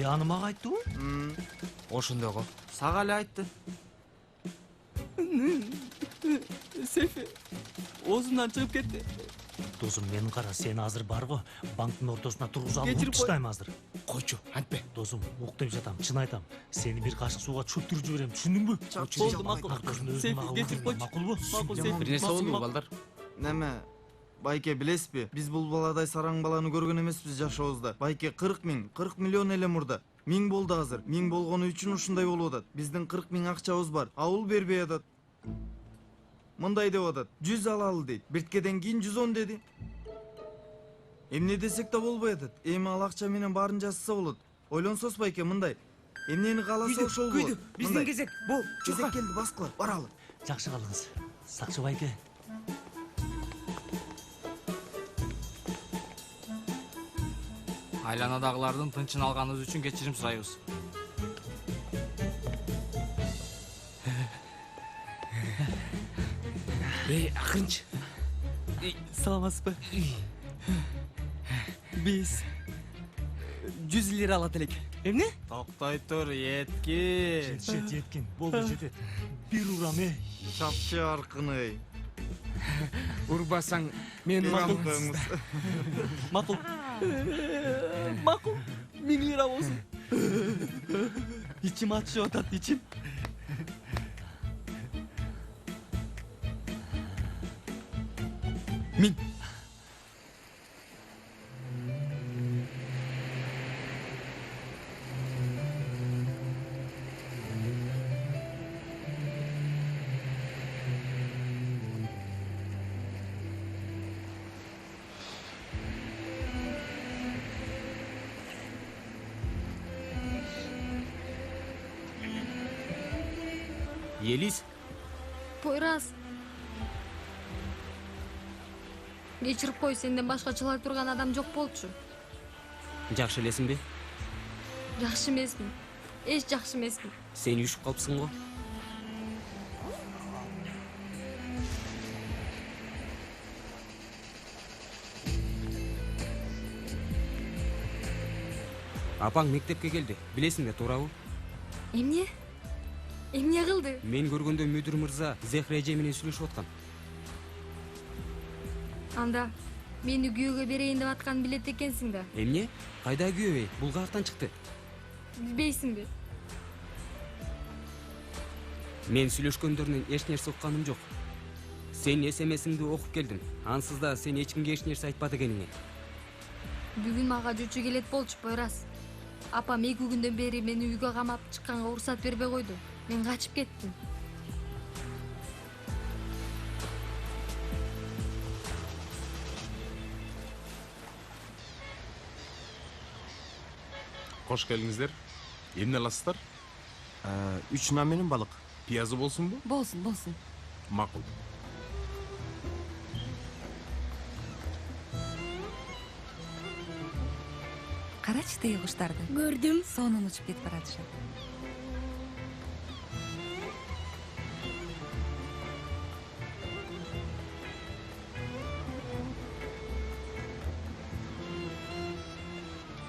Аны мага айттыбы? Ошондой го. Сага эле айтты. Сейфи оозумдан чыгып кетти. Досум, менин кара, сен азыр бар го, банктын ортосуна тургузуп алып Кечирип кой. таштайм азыр. Койчу, антпе. Досум, ук деп жатам, чын айтам. Сени бир кашык сууга чөктүрүп жиберем, түшүндүңбү? Болду, макул. Сейфи кечирип койчу. Макулбу? Макул, Сейфи. Бир нерсе болдубу, балдар? Неме, Байке билесизби? Биз бул баладай сараң баланы көргөн эмеспиз жашообузда. Байке 40 миллион эле мурда. 1000 болду азыр. 1000 болгону үчүн ушундай болуп атат. Биздин 40 000 акчабыз бар. Ауыл бербей атат. Мындай деп атат. 100 алалы дейт. Бирткеден кийин 110 деди. Эмне десек да болбой атат. Эми ал акча менен баарын жасаса болот. Ойлонсоз Байке мындай. Эмнени кааласа ошол болот. Биздин кезек. Бул, кезек келди, баскыла. Баралы. Жакшы калыңыз. Сакчы байке. Айланадагылардын тынчын алганыбыз үчүн кечирим сурайбыз. Акырынчы. Саламатсызбы? Биз 100 лира алат элек. Эмне? Токтой тур, еткин. Жеткин. Болду, жетет. Бир урам, Чапчы аркыны. Урбасаң, мен урам. Макул. Макул. 1000 лира болсун. İçim açıyor tat içim. Min. Yeliz, Poyraz. Geçirip koy, senden başka çılay turgan adam жок болчу. жакшы элесиңби? Жакшы эмесмин. Эч жакшы эмесмин. Сен үйүшүп калыпсың го. Апаң мектепке келди. Билесиң да, туурабы? Эмне? Эмне кылды? Мен көргөндө мүдүр мырза Зехре эже менен сүйлөшүп аткан. Анда мени күйөөгө берейин деп аткан билет экенсиң да. Эмне? Кайда күйөбөй? Бул каяктан чыкты? Билбейсиңби? Мен сүйлөшкөндөрүнөн эч нерсе укканым жок. Сен СМСиңди окуп келдим. Ансыз да сен эч кимге эч нерсе айтпады экениңе. Бүгүн мага жучу келет болчу, Poyraz. Апам 2 күндөн бери мени үйгө камап чыкканга уруксат бербей койду. Мен качып кеттим. Кош келиңиздер. Эмне аласыздар? 3 нан менен балык. Пиязы болсунбу? Болсун, болсун. Макул. Карачы тыйы куштарды. Көрдүм. Сонун учуп кетип баратышат.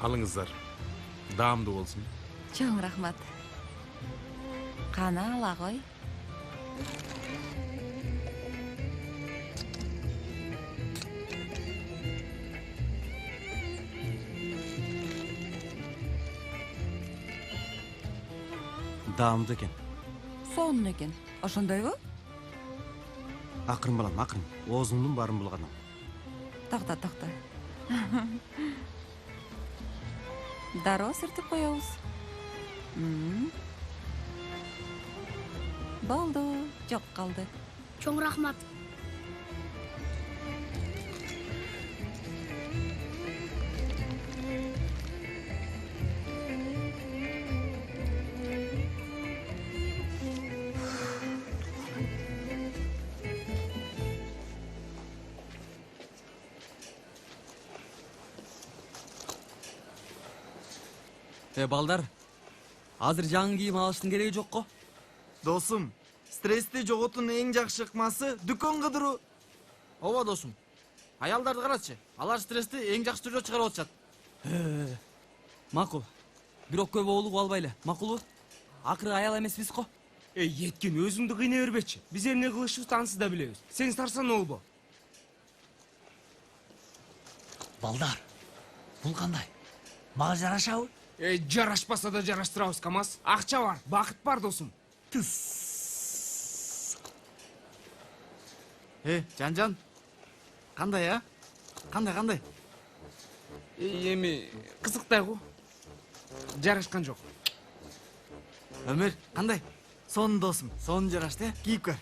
Алыңыздар. Даамдуу болсун. Чоң рахмат. Кана ала кой. Даамдуу экен. Сонун экен. Ошондойбу? Акырын балам, акырын. Оозуңдун баарын булганам. Токто, токто. Дароо сүртүп коебуз. Болду, жок калды. Чоң рахмат. Балдар, азыр жаңы кийим алыштын кереги жок го. Досум, стрессти жоготуун эң жакшы ыкмасы дүкөн кыдыруу. Ооба досум. Аялдарды карачы. Алар стрессти эң жакшы түрдө чыгарып атышат. Макул. Бирок көп оолугуп албайлы. Макулбу? Акыры аял эмеспиз го. Еткин өзүңдү кыйнай бербечи. Биз эмне кылышыбызды ансыз да билебиз. Сен сарсан болбо. Балдар, бул кандай? Мага жарашабы? Жарашпаса да жараштырабыз, КамАЗ. Акча бар, бакыт бар досум. Жан. Кандай, а? Кандай? Эми кызыктай го. Жарашкан жок. Өмүр, кандай? Сон досум, сон жарашты, кийип көр.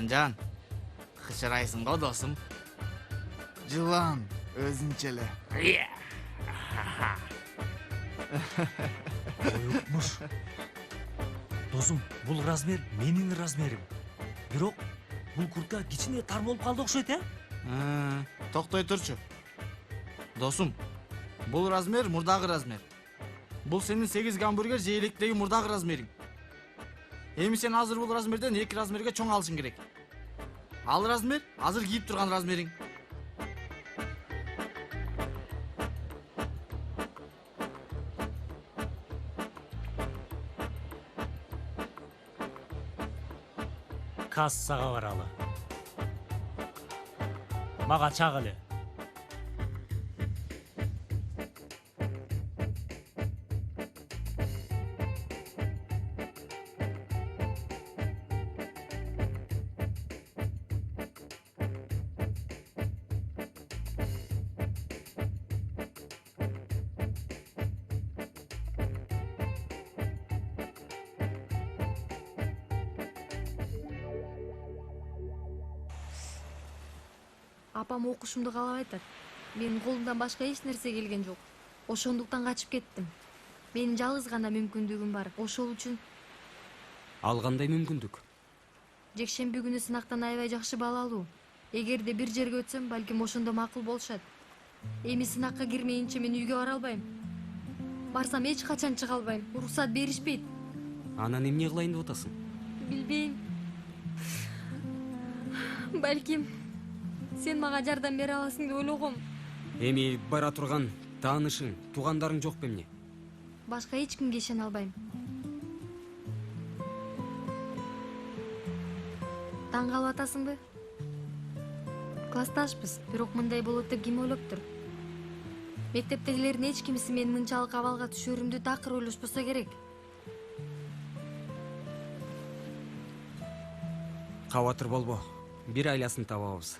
Жан, кычырайсың го досум. Жылан, өзүнчө эле. Коюкмуш. Досум, бул размер менин размерим. Бирок бул куртка кичине тар болуп калды окшойт, Токтой турчу. Досум, бул размер мурдагы размер. Бул сенин 8 гамбургер же электеги мурдагы размериң. Эми сен азыр бул размерден 2 размерге чоң алышың керек. Ал размер азыр кийип турган размериң. Кассага баралы. Мага чак эле. Апам окушумду каалап айтат. Менин колумдан башка эч нерсе келген жок. Ошондуктан качып кеттим. Менин жалгыз гана мүмкүндүгүм бар. Ошол үчүн Ал кандай мүмкүндүк? жекшемби күнү сынактан аябай жакшы бал алуу. Эгерде бир жерге өтсөм, балким ошондо макул болушат. Эми сынакка кирмейинче мен үйгө бара албайм. Барсам эч качан чыга албайм. Уруксат беришпейт. Анан эмне кылайын деп атасың? Билбейм. Балким сен мага жардам бере аласың деп ойлогом. Эми бара турган таанышың, туугандарың жок бемне? Башка эч кимге ишене албайм. Таң калып атасыңбы? Классташпыз, бирок мындай болот деп ким ойлоптур? Мектептегилердин эч кимиси мен мынчалык абалга түшөрүмдү такыр ойлошпосо керек. Кабатыр болбо. Бир айласын табабыз.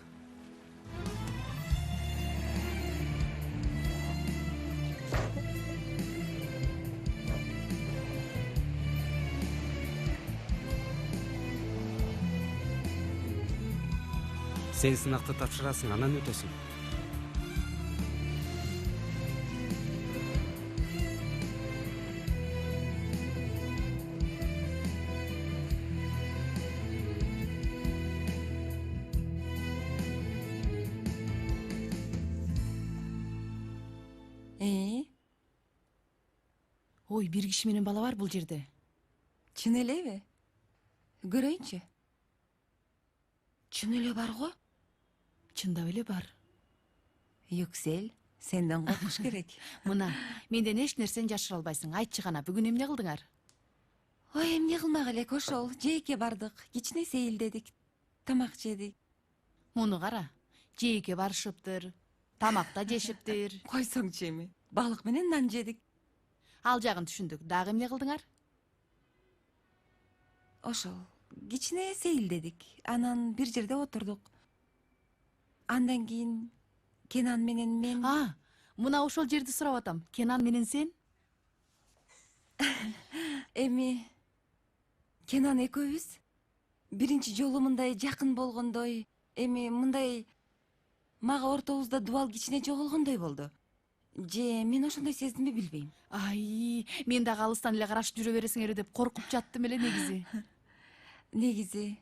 Сен сынакты тапшырасың, анан өтөсүң. Ой, бир киши менен бала бар бул жерде. Чын элеби? Көрөйүнчү. Чын эле бар го? Чындап эле бар. Юксел, сенден коркуш керек. Мына, менден эч нерсени жашыра албайсың. Айтчы гана, бүгүн эмне кылдыңар? Ой, эмне кылмак элек ошол. Жээкке бардык, кичине сейилдедик. Тамак жедик. Муну кара. Жээкке барышыптыр. Тамак да жешиптир. Койсоңчу эми. Балык менен нан жедик. Ал жагын түшүндүк. Дагы эмне кылдыңар? Ошол. Кичине сейилдедик. Анан бир жерде отурдук. Андан кийин Кенан менен мен... Мына ошол жерди сурап атам. Кенан менен сен? Эми Кенан экөөбүз биринчи жолу мындай жакын болгондой, эми мындай мага ортобузда дубал кичине жоголгондой болду. Же мен ошондой сездимби билбейм. Ай, мен дагы алыстан эле карашып жүрө бересиңер деп коркуп жаттым эле негизи. Негизи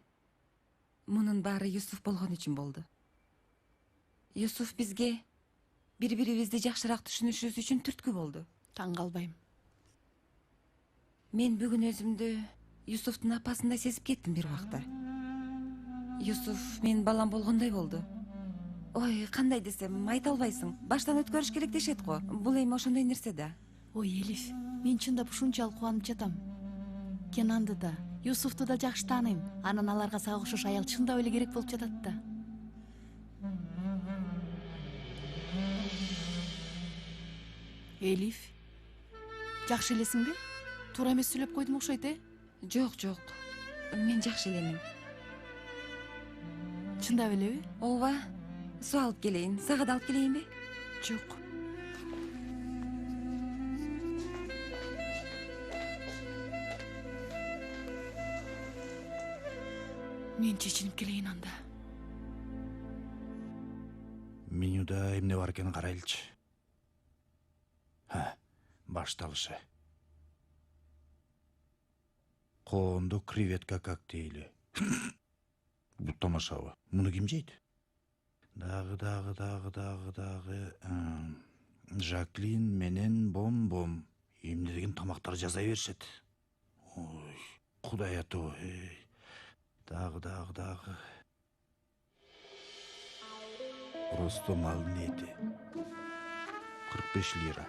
мунун баары Юсуф болгон үчүн болду. Юсуф бизге бири-бирибизди жакшыраак түшүнүшүбүз үчүн түрткү болду. Таң калбайм. Мен бүгүн өзүмдү Юсуфтун апасындай сезип кеттим бир убакта. Юсуф менин балам болгондой болду. Ой, кандай десем, айта албайсың. Баштан өткөрүш керек дешет го. Бул эми ошондой нерсе да. Ой, Элиф, мен чындап ушунчалык кубанып жатам. Кенанды да, Юсуфту да жакшы тааныйм. Анан аларга сага окшош аял чындап эле керек болуп жатат да. Элиф, жакшы элесиңби? Туура эмес сүйлөп койдум окшойт, Жок, жок. Мен жакшы элемин. Чындап элеби? Ооба. Суу алып келейин. Сага да алып келейинби? Жок. Мен чечинип келейин анда. Менюда эмне бар экенин карайлычы. Башталышы. Коондо креветка коктейли. Бул тамашабы. Муну ким жейт? Дагы. Жаклин менен бом-бом. Эмне деген тамактар жаза беришет. Ой, Кудай ато. Дагы. Просто малдын эти. 45 лира.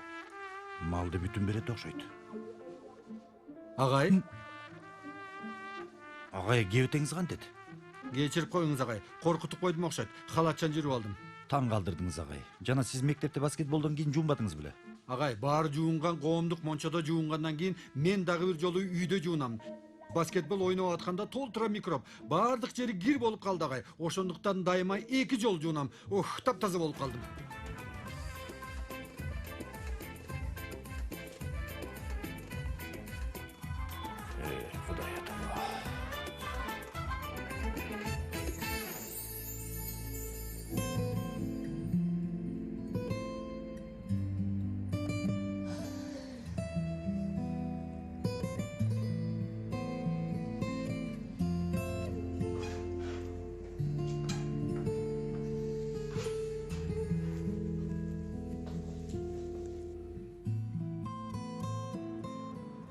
Малды бүтүн берет окшойт. Агай? Агай, кебетеңиз кантет? Кечирип коюңуз агай. Коркутуп койдум окшойт. Халатчан жүрүп алдым. Таң калдырдыңыз агай. Жана сиз мектепте баскетболдон кийин жуунбадыңыз беле? Агай, баары жуунган коомдук мончодо жуунгандан кийин мен дагы бир жолу үйдө жуунам. Баскетбол ойноп атканда толтура микроб. Баардык жери кир болуп калды агай. Ошондуктан дайыма 2 жол жуунам. Таптаза болуп калдым. Кудай ата.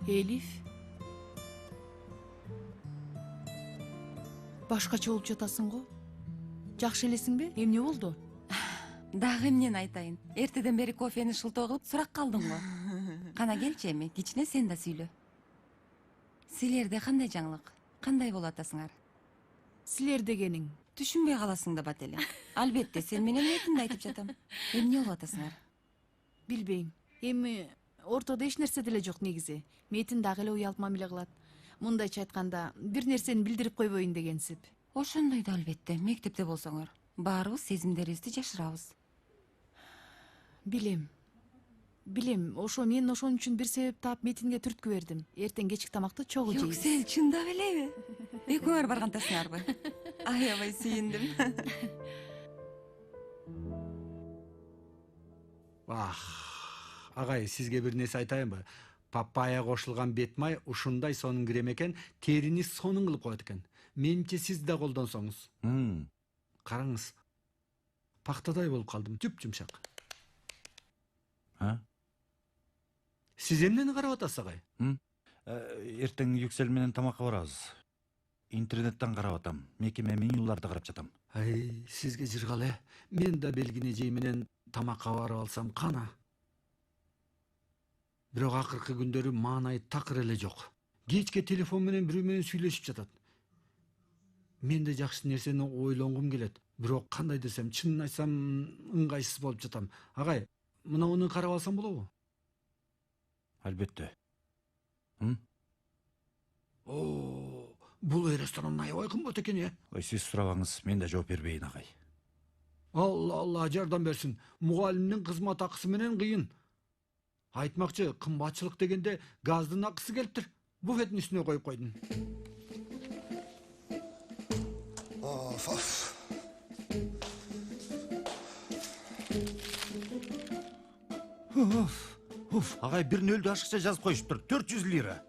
Элиф. Башкача болуп жатасың го. Жакшы элесиңби? Эмне болду? Дагы эмнени айтайын? Эртеден бери кофени шылтоо кылып сурак калдым го. Кана келчи эми, кичине сен да сүйлө. Силерде кандай жаңылык? Кандай болуп атасыңар? Силер дегениң? Түшүнбөй каласың да бат эле. Албетте, сен менен метимди айтып жатам. Эмне болуп атасыңар? Билбейм. Эми ортодо эч нерсе деле жок негизи. Метин дагы эле уялып мамиле кылат. Мындайча айтканда, бир нерсени билдирип койбоюн дегенсип. Ошондой да албетте, мектепте болсоңор. Баарыбыз сезимдерибизди жашырабыз. Билем. Ошо мен ошон үчүн бир себеп таап Метинге түрткү бердим. Эртең кечки тамакты чогуу жейбиз. Юксел, чындап элеби? Экөөңөр баргантасыңарбы? Аябай сүйүндүм. Агай, сизге бир нерсе айтайынбы? Папайя кошулган бет май ушундай сонун крем экен, терини сонун кылып коет экен. Менимче сиз да колдонсоңуз. Караңыз. Пактадай болуп калдым, жуп-жумшак. Сиз эмнени карап атасыз агай? Эртең Юксел менен тамакка барабыз. Интернеттен карап атам. Мекеме менюларды карап жатам. Ай, сизге жыргал Мен да белгинежей менен тамакка барып алсам кана. Бирок акыркы күндөрү маанай такыр эле жок. Кечке телефон менен бирөө менен сүйлөшүп жатат. Мен да жакшы нерсени ойлонгум келет. Бирок кандай десем, чынын айтсам ыңгайсыз болуп жатам. Агай, мынауну карап алсам болобу? Албетте. О, бул ресторан аябай кымбат экен, Ой, сиз сурабаңыз, мен да жооп бербейин, агай. Алла жардам берсин. Мугалимдин кызмат акысы менен кыйын. Айтмакчы, кымбатчылык дегенде газдын акысы келиптир. Буфеттин үстүнө коюп койдум. Агай, бир нөлдү ашыкча жазып коюшуптур. 400 лира.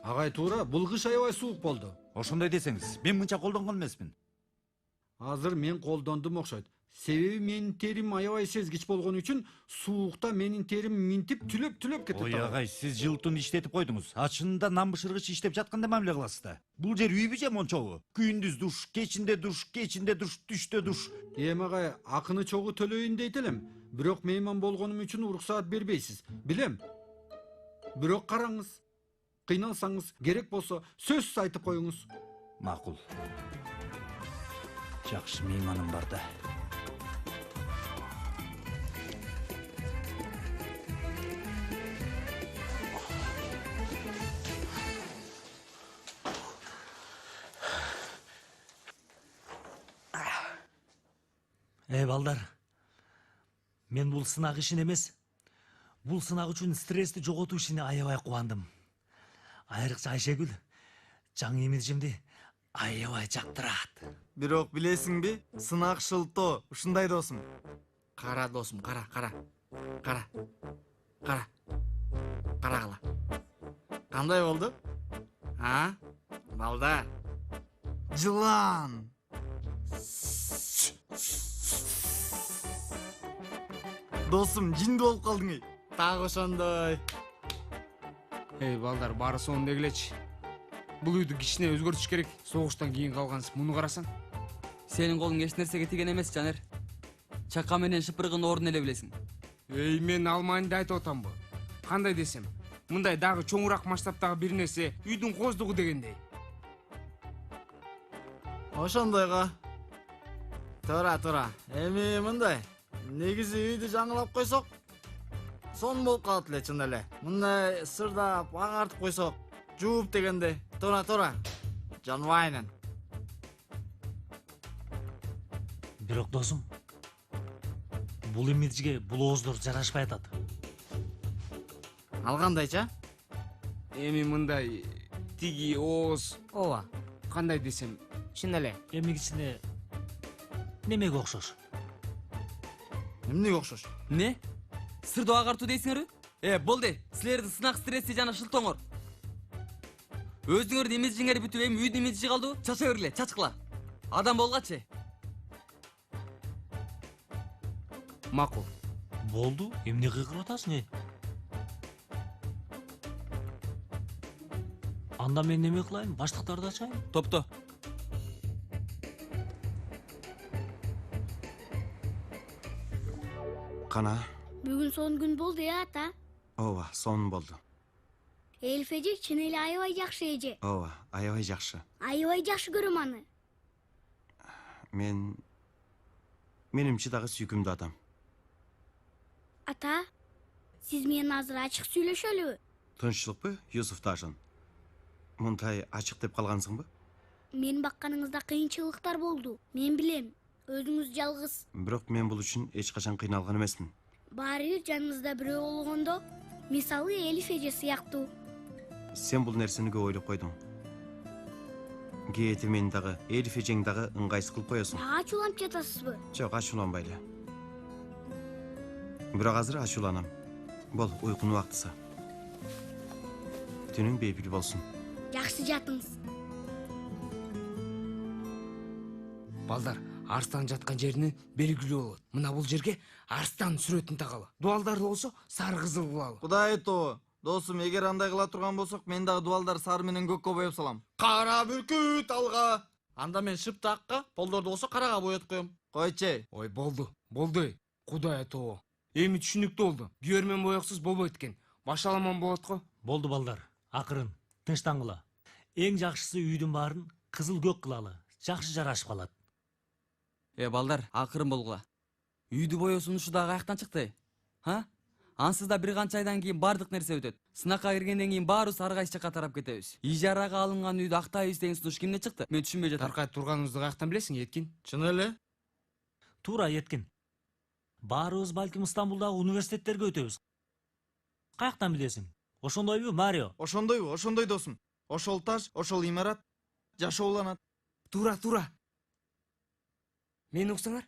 Агай, туура, бул кыш аябай суук болду. Ошондой десеңиз, мен мынча колдонгон эмесмин. Азыр мен колдондум окшойт. Себеби менин терим аябай сезгич болгон үчүн суукта менин терим минтип түлөп кетет. Ой, агай, сиз жылтын иштетип койдуңуз. Чынында нам бышыргыч иштеп жаткандай мамиле кыласыз да. Бул жер үйбү же мончобу? Күндүз душ, кечинде душ, түштө душ. Агай, акыны чогуу төлөйүн дейт элем. Бирок мейман болгонум үчүн уруксаат бербейсиз. Билем. Бирок караңыз. Кыйналсаңыз, керек болсо сөзсүз айтып коюңуз. Макул. Жакшы мейманым бар да. Балдар, мен бул сынак ишин эмес, бул сынак үчүн стрессти жоготуу ишине аябай кубандым. Айрыкча Айшегүл жаңы имиджимди аябай жактырат. Бирок билесиңби, сынак шылтоо ушундай досум. Кара досум, кара. Карагыла. Кандай болду? Балдар. Жылан. Досум, жинди болуп калдың. Так ошондой. Балдар, баары сонун дегилечи. Бул үйдү кичине өзгөртүш керек. Согуштан кийин калгансыз, муну карасаң. Сенин колуң эч нерсеге тийген эмес, Жанер. Чака менен шыпырыгын ордун эле билесиң. Мен алмайын да айтып атамбы. Кандай десем, мындай дагы чоңураак масштабтагы бир нерсе үйдүн коздугу дегендей. Ошондойго. Туура. Эми мындай. Негизи үйдү жаңылап койсок, сонун болуп калат эле чын эле. Мындай сырдап, агартып койсок, жууп дегенде. Туура. Жанбайын. Бирок досум, бул имиджге бул ооздор жарашпай атат. Ал кандайча? Эми мындай тиги ооз. Ооба. Кандай десем, чын эле. Эми кичине немеге окшош? Эмнеге окшош? Не? Сырдоо агартуу дейсиңерби? Болду. Силердин сынак стресси жана шылтооңор. Өзүңөрдүн имиджиңер бүтүп, эми үйдүн имиджи калдыбы? Чача бергиле, чачкыла. Адам болгачы. Макул. Болду, эмне кыйкырып атасың, Анда мен неме кылайын? Баштыктарды ачайын. Топто. Кана? Бүгүн сонун күн болду ата? Ооба, сонун болду. Элиф эже чын эле аябай жакшы эже. Ооба, аябай жакшы. Аябай жакшы көрөм аны. Менимче дагы сүйкүмдүү адам. Ата, сиз менен азыр ачык сүйлөшөлүбү? Тынччылыкпы, Юсуф Тажан? Мындай ачык деп калгансыңбы? Мен бакканыңызда кыйынчылыктар болду. Мен билем, өзүңүз жалгыз. Бирок мен бул үчүн эч качан кыйналган эмесмин. Баары бир жаныңызда бирөө болгондо, мисалы Элиф эже сыяктуу. Сен бул нерсени көп ойлоп койдуң. Кээде мен дагы, Элиф эжең дагы ыңгайсыз кылып коесуң. Ачууланып жатасызбы? Жок, ачууланбай эле. Бирок азыр ачууланам. Бол, уйкунун убактысы. Түнүң бейпил болсун. Жакшы жатыңыз. Балдар, арстан жаткан жерини белгилүү болот. Мына бул жерге арстан сүрөтүн тагалы. Дуалдарды болсо сары кызыл кылалы. Кудай айтуу, Досум, эгер андай кыла турган болсок, мен дагы дубалдар сары менен көккө боеп салам. Кара бүркүт алга. Анда мен шыпты акка, полдорду болсо карага боётуп коем. Койчу. Ой, болду. Кудай тоо. Эми түшүнүктүү болду. Күйөр менен боёксуз болбойт экен. Башаламан болот го. Болду балдар, акырын, тынчтангыла. Эң жакшысы үйдүн баарын кызыл көк кылалы. Жакшы жарашып калат. Балдар, акырын болгула. Үйдү боёсун ушу дагы каяктан чыкты? Ха? Ансыз да бир канча айдан кийин бардык нерсе өтөт. Сынакка киргенден кийин баарыбыз ар кайсы жакка тарап кетебиз. Ижарага алынган үйдү актайбыз деген сунуш кимден чыкты? Мен түшүнбөй жатам. Таркайып турганыбызды каяктан билесиң, Еткин? Чын эле? Туура Еткин. Баарыбыз балким Стамбулдагы университеттерге өтөбүз. Каяктан билесиң? Ошондойбу, Марио? Ошондой досум. Ошол таш, ошол имарат жашооланат. Тура. Мени уксаңар?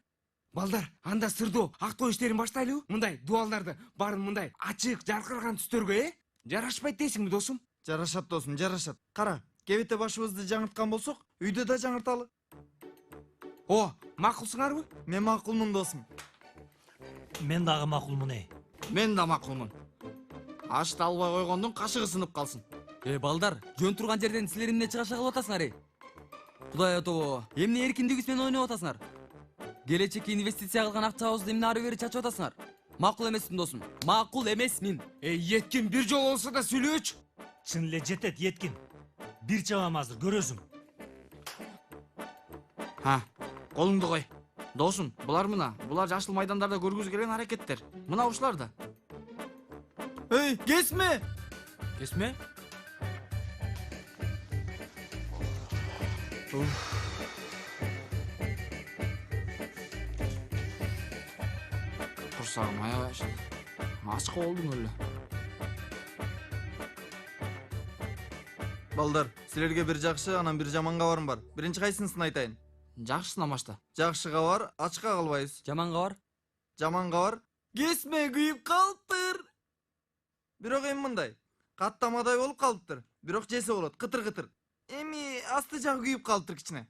Балдар, анда сырдоо, актоо иштерин баштайлыбы? Мындай дубалдарды баарын мындай ачык, жаркыраган түстөргө, Жарашпайт дейсиңби, досум? Жарашат досум, жарашат. Кара, кебете башыбызды жаңырткан болсок, үйдө да жаңырталы. О, макулсуңарбы? Мен макулмун досум. Мен дагы макулмун, Мен да макулмун. Ашты албай койгондун кашыгы сынып калсын. Балдар, жөн турган жерден силер эмне чыгаша кылып атасыңар? Кудай ото, эмне эркиндигибиз менен ойноп атасыңар? Келечекке инвестиция кылган акчабызды эмне ары бери чачып атасыңар? Макул эмесмин досум. Макул эмесмин. Еткин, бир жолу болсо да сүйлөөчү. Чын эле жетет, Еткин. Бир чабам азыр, көрөсүң. Колуңду кой. Досум, булар жашыл майдандарда көргүзү келген аракеттер. Мына ушулар да. Эй, кесме! Кесме? Курсагым аябай ачка болдуң эле. Балдар, силерге бир жакшы, анан бир жаман кабарым бар. Биринчи кайсынысын айтайын? Жакшысын башта. Жакшы кабар, ачка калбайбыз. Жаман кабар? Жаман кабар, кесме күйүп калыптыр. Бирок эми мындай, каттамадай болуп калыптыр. Бирок жесе болот, кытыр. Эми асты жагы күйүп калыптыр кичине.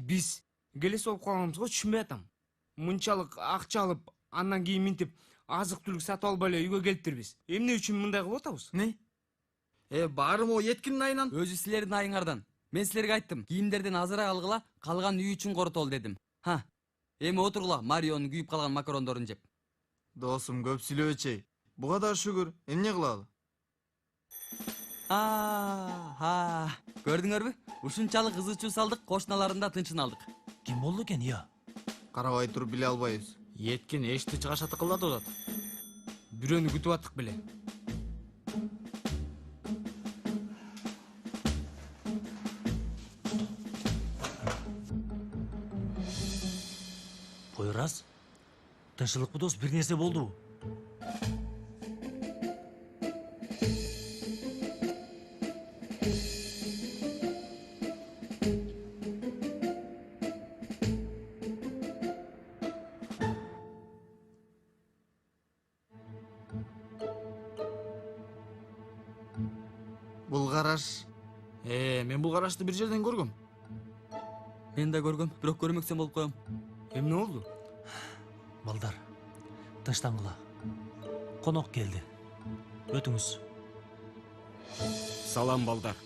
Биз келес болуп калганыбызга түшүнбөй атам. Мынчалык акча алып, андан кийин минтип, азык түлүк сатып албай эле үйгө келиптирбиз. Эмне үчүн мындай кылып атабыз? Не? Баарым о Еткиндин айынан. Өзү силердин айыңардан. Мен силерге айттым, кийимдерден азыраак алгыла, калган үй үчүн коротол дедим. Эми отургула, Марионун күйүп калган макарондорун жеп. Досум, көп сүйлөөчү. Буга да шүгүр. Эмне кылалы? Көрдүңөрбү? Ушунчалык кызычуу салдык, кошуналарында тынчын алдык. Ким болду экен, Карабай туруп биле албайбыз. Еткин эшти чыгашаты кылдатып атат. Бирөөнү күтүп аттык беле. Пойрас, тынчылыкпы дос, бир нерсе болду. Бул караш. Мен бул карашты бир жерден көргөм. Мен да көргөм, бирок көрмөксөн болуп коем. Эмне болду? Балдар, тынчтангыла. Конок келди. Өтүңүз. Салам, балдар.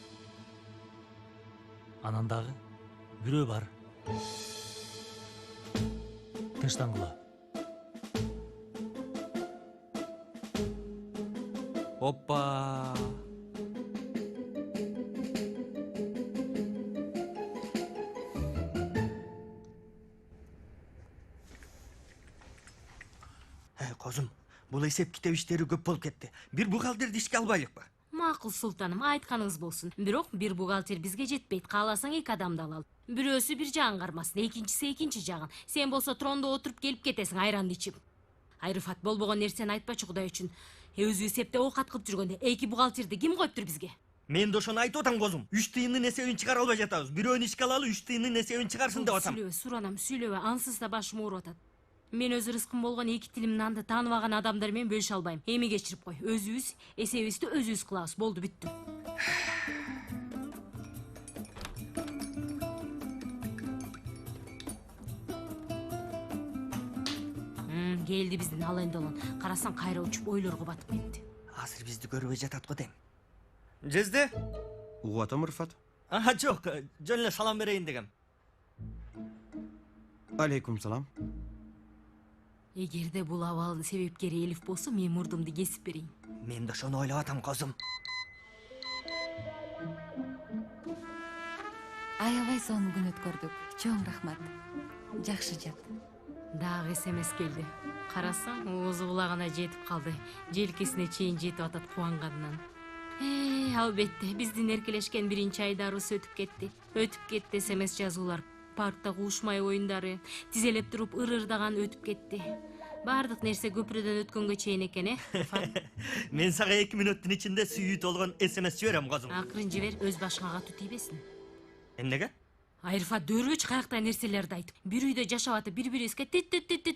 Анан дагы бирөө бар. Тынчтангыла. Оппа! Козум, бул эсеп китеп иштери көп болуп кетти. Бир бухгалтерди ишке албайлыкпы? Макул султаным, айтканыңыз болсун. Бирок бир бухгалтер бизге жетпейт. Кааласаң 2 адамды алалы. Бирөөсү бир жагын кармасын, экинчиси экинчи жагын. Сен болсо трондо отуруп келип кетесиң айранды ичип. Айрыфат болбогон нерсени айтпачы Кудай үчүн. Өзү эсепте оокат кылып жүргөндө 2 бухгалтерди ким коюптур бизге? Мен да ошону айтып атам, Козум. 3 тыйындын эсебин чыгара албай жатабыз. Бирөөнү ишке алалы, 3 тыйындын эсебин чыгарсын деп атам. Сүйлөбө, суранам, сүйлөбө. Ансыз да башым ооруп атат. Мен өзү рыскым болгон 2 тилим нанды тааныбаган адамдар менен бөлүшө албайм. Эми кечирип кой. Өзүбүз эсебибизди өзүбүз кылабыз. Болду, бүттү. Келди биздин алайын долон. Карасаң кайра учуп ойлорго батып кетти. азыр бизди көрбөй жатат го дейм. Жезде? Угуп атам Рыфат. Жок, жөн эле салам берейин дегем. Алейкум салам. Эгерде бул абалдын себепкери Элиф болсо, мен мурдумду кесип берейин. Мен да ошону ойлоп атам, козум. Аябай сонун күн өткөрдүк. Чоң рахмат. Жакшы жат. Дагы СМС келди. Карасаң, оозу булагына жетип калды. Желкесине чейин жетип атат кубанганынан. Албетте, биздин эркелешкен биринчи айдарыбыз өтүп кетти. Өтүп кетти СМС жазуулар. Паркта куушмай оюндары, тизелеп туруп ыр-ырдаган өтүп кетти. Бардык нерсе көпүрөдөн өткөнгө чейин экен, Мен сага 2 мүнөттүн ичинде сүйүү толгон СМС жиберем, козум. Акырын жибер, өз башыңа катуу тийбесин. Эмнеге? Айрфат дөөрбөч каяктай нерселерди айтып, бир үйдө жашап атып, бири-бирибизге тит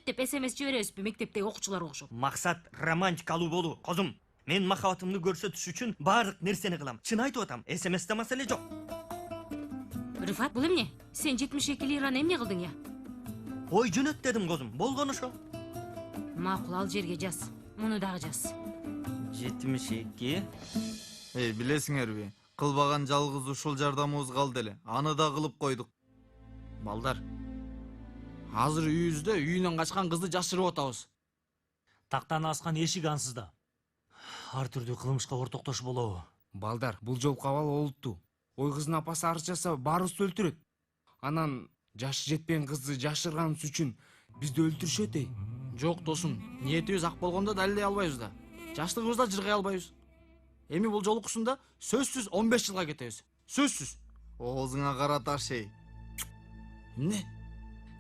деп СМС жиберебизби мектептеги окуучулар окшоп. Максат романтикалуу болуу, козум. Мен махабатымды көрсөтүш үчүн бардык нерсени кылам. Чын айтып атам, СМСте маселе жок. Рыфат, бул эмне? Сен 72 лираны эмне кылдың я? Ой жөнөт дедим, козум. Болгон ошо. Макул, ал жерге жаз. Муну дагы жаз. 72. Билесиңерби? Кылбаган жалгыз ушул жардамыбыз калды эле. Аны да кылып койдук. Балдар. Азыр үйүбүздө үйүнөн качкан кызды жашырып атабыз. Тактан аскан эшик ансыз да. Ар түрдүү кылмышка ортоктош болобу? Балдар, бул жолку абал олуттуу. Ой кыздын апасы арыз жасап, баарыбызды өлтүрөт. Анан жашы жетпеген кызды жашырганыбыз үчүн бизди өлтүрүшөт эй. Жок досум, ниетибиз ак болгондо далилдей албайбыз да. Жаштыгыбызда жыргай албайбыз. Эми бул жолукусунда сөзсүз 15 жылга кетебиз. Сөзсүз. Оозуңа кара таш эй. Эмне?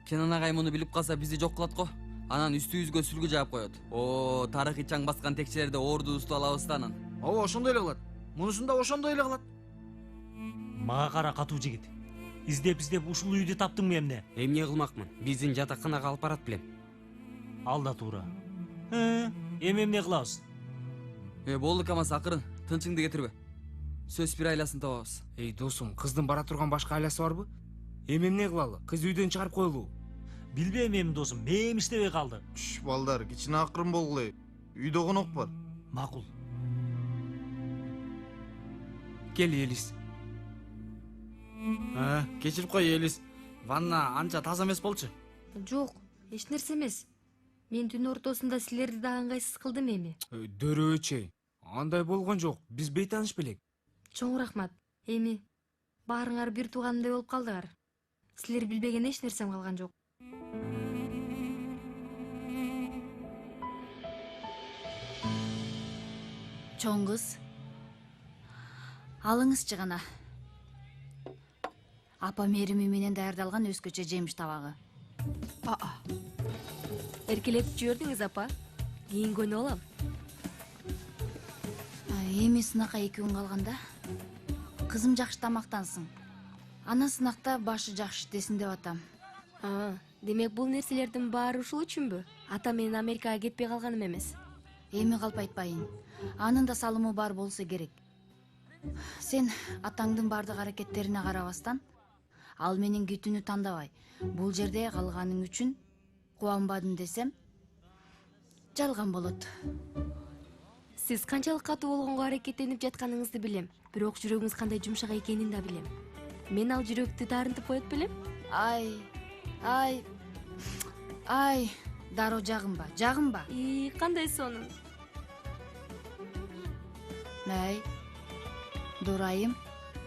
Кенен агай муну билип калса бизди жок кылат го. Анан үстүбүзгө сүлгү жаап коет. О, тарыхый чаң баскан текчелерде ордубузду алабыз да анан. Ооба, ошондой эле кылат. Мунусун да ошондой эле кылат. Мага кара катуу жигит. Издеп ушул үйдү таптыңбы эмне? Эмне кылмакмын? Биздин жатаканага алып барат билем. Ал да туура. Эми эмне кылабыз? Болду Камас, акырын. Тынчыңды кетирбе. Сөз бир айласын табабыз. Эй досум, кыздын бара турган башка айласы барбы? Эми эмне кылалы? Кыз үйдөн чыгарып коелу. Билбейм эми досум, мээм иштебей калды. Балдар, кичине акырын болгула. Үйдө конок бар. Макул. Кел, Элис. Кечирип кой, Элис. Ванна анча таза эмес болчу. Жок, эч нерсе эмес. Мен түн ортосунда силерди да ыңгайсыз кылдым эми. Дөөрөчөй. Андай болгон жок. Биз бейтаныш белек. Чоң рахмат. Эми баарыңар бир туугандай болуп калдыңар. Силер билбеген эч нерсем калган жок. Чоң кыз. Алыңызчы гана. Апа мерими менен даярдалган өзгөчө жемиш табагы. Эркелетип жибердиңиз, апа. Кийингөнү алам. Эми сынакка 2 күн калганда. Кызым жакшы тамактансың. Ана сынакта башы жакшы иштесин деп атам. Демек бул нерселердин баары ушул үчүнбү? Ата менен Америкага кетпей калганым эмес. Эми калп айтпайын. Анын да салымы бар болсо керек. Сен атаңдын бардык аракеттерине карабастан, ал менин күтүүнү тандабай, бул жерде калганың үчүн кубанбадым десем, жалган болот. Сиз канчалык катуу болгонго аракеттенип жатканыңызды билем, бирок жүрөгүңүз кандай жумшак экенин да билем. Мен ал жүрөктү таарынтып коет белем. Ай, дароо жагынба. Кандай сонун. Дурайым,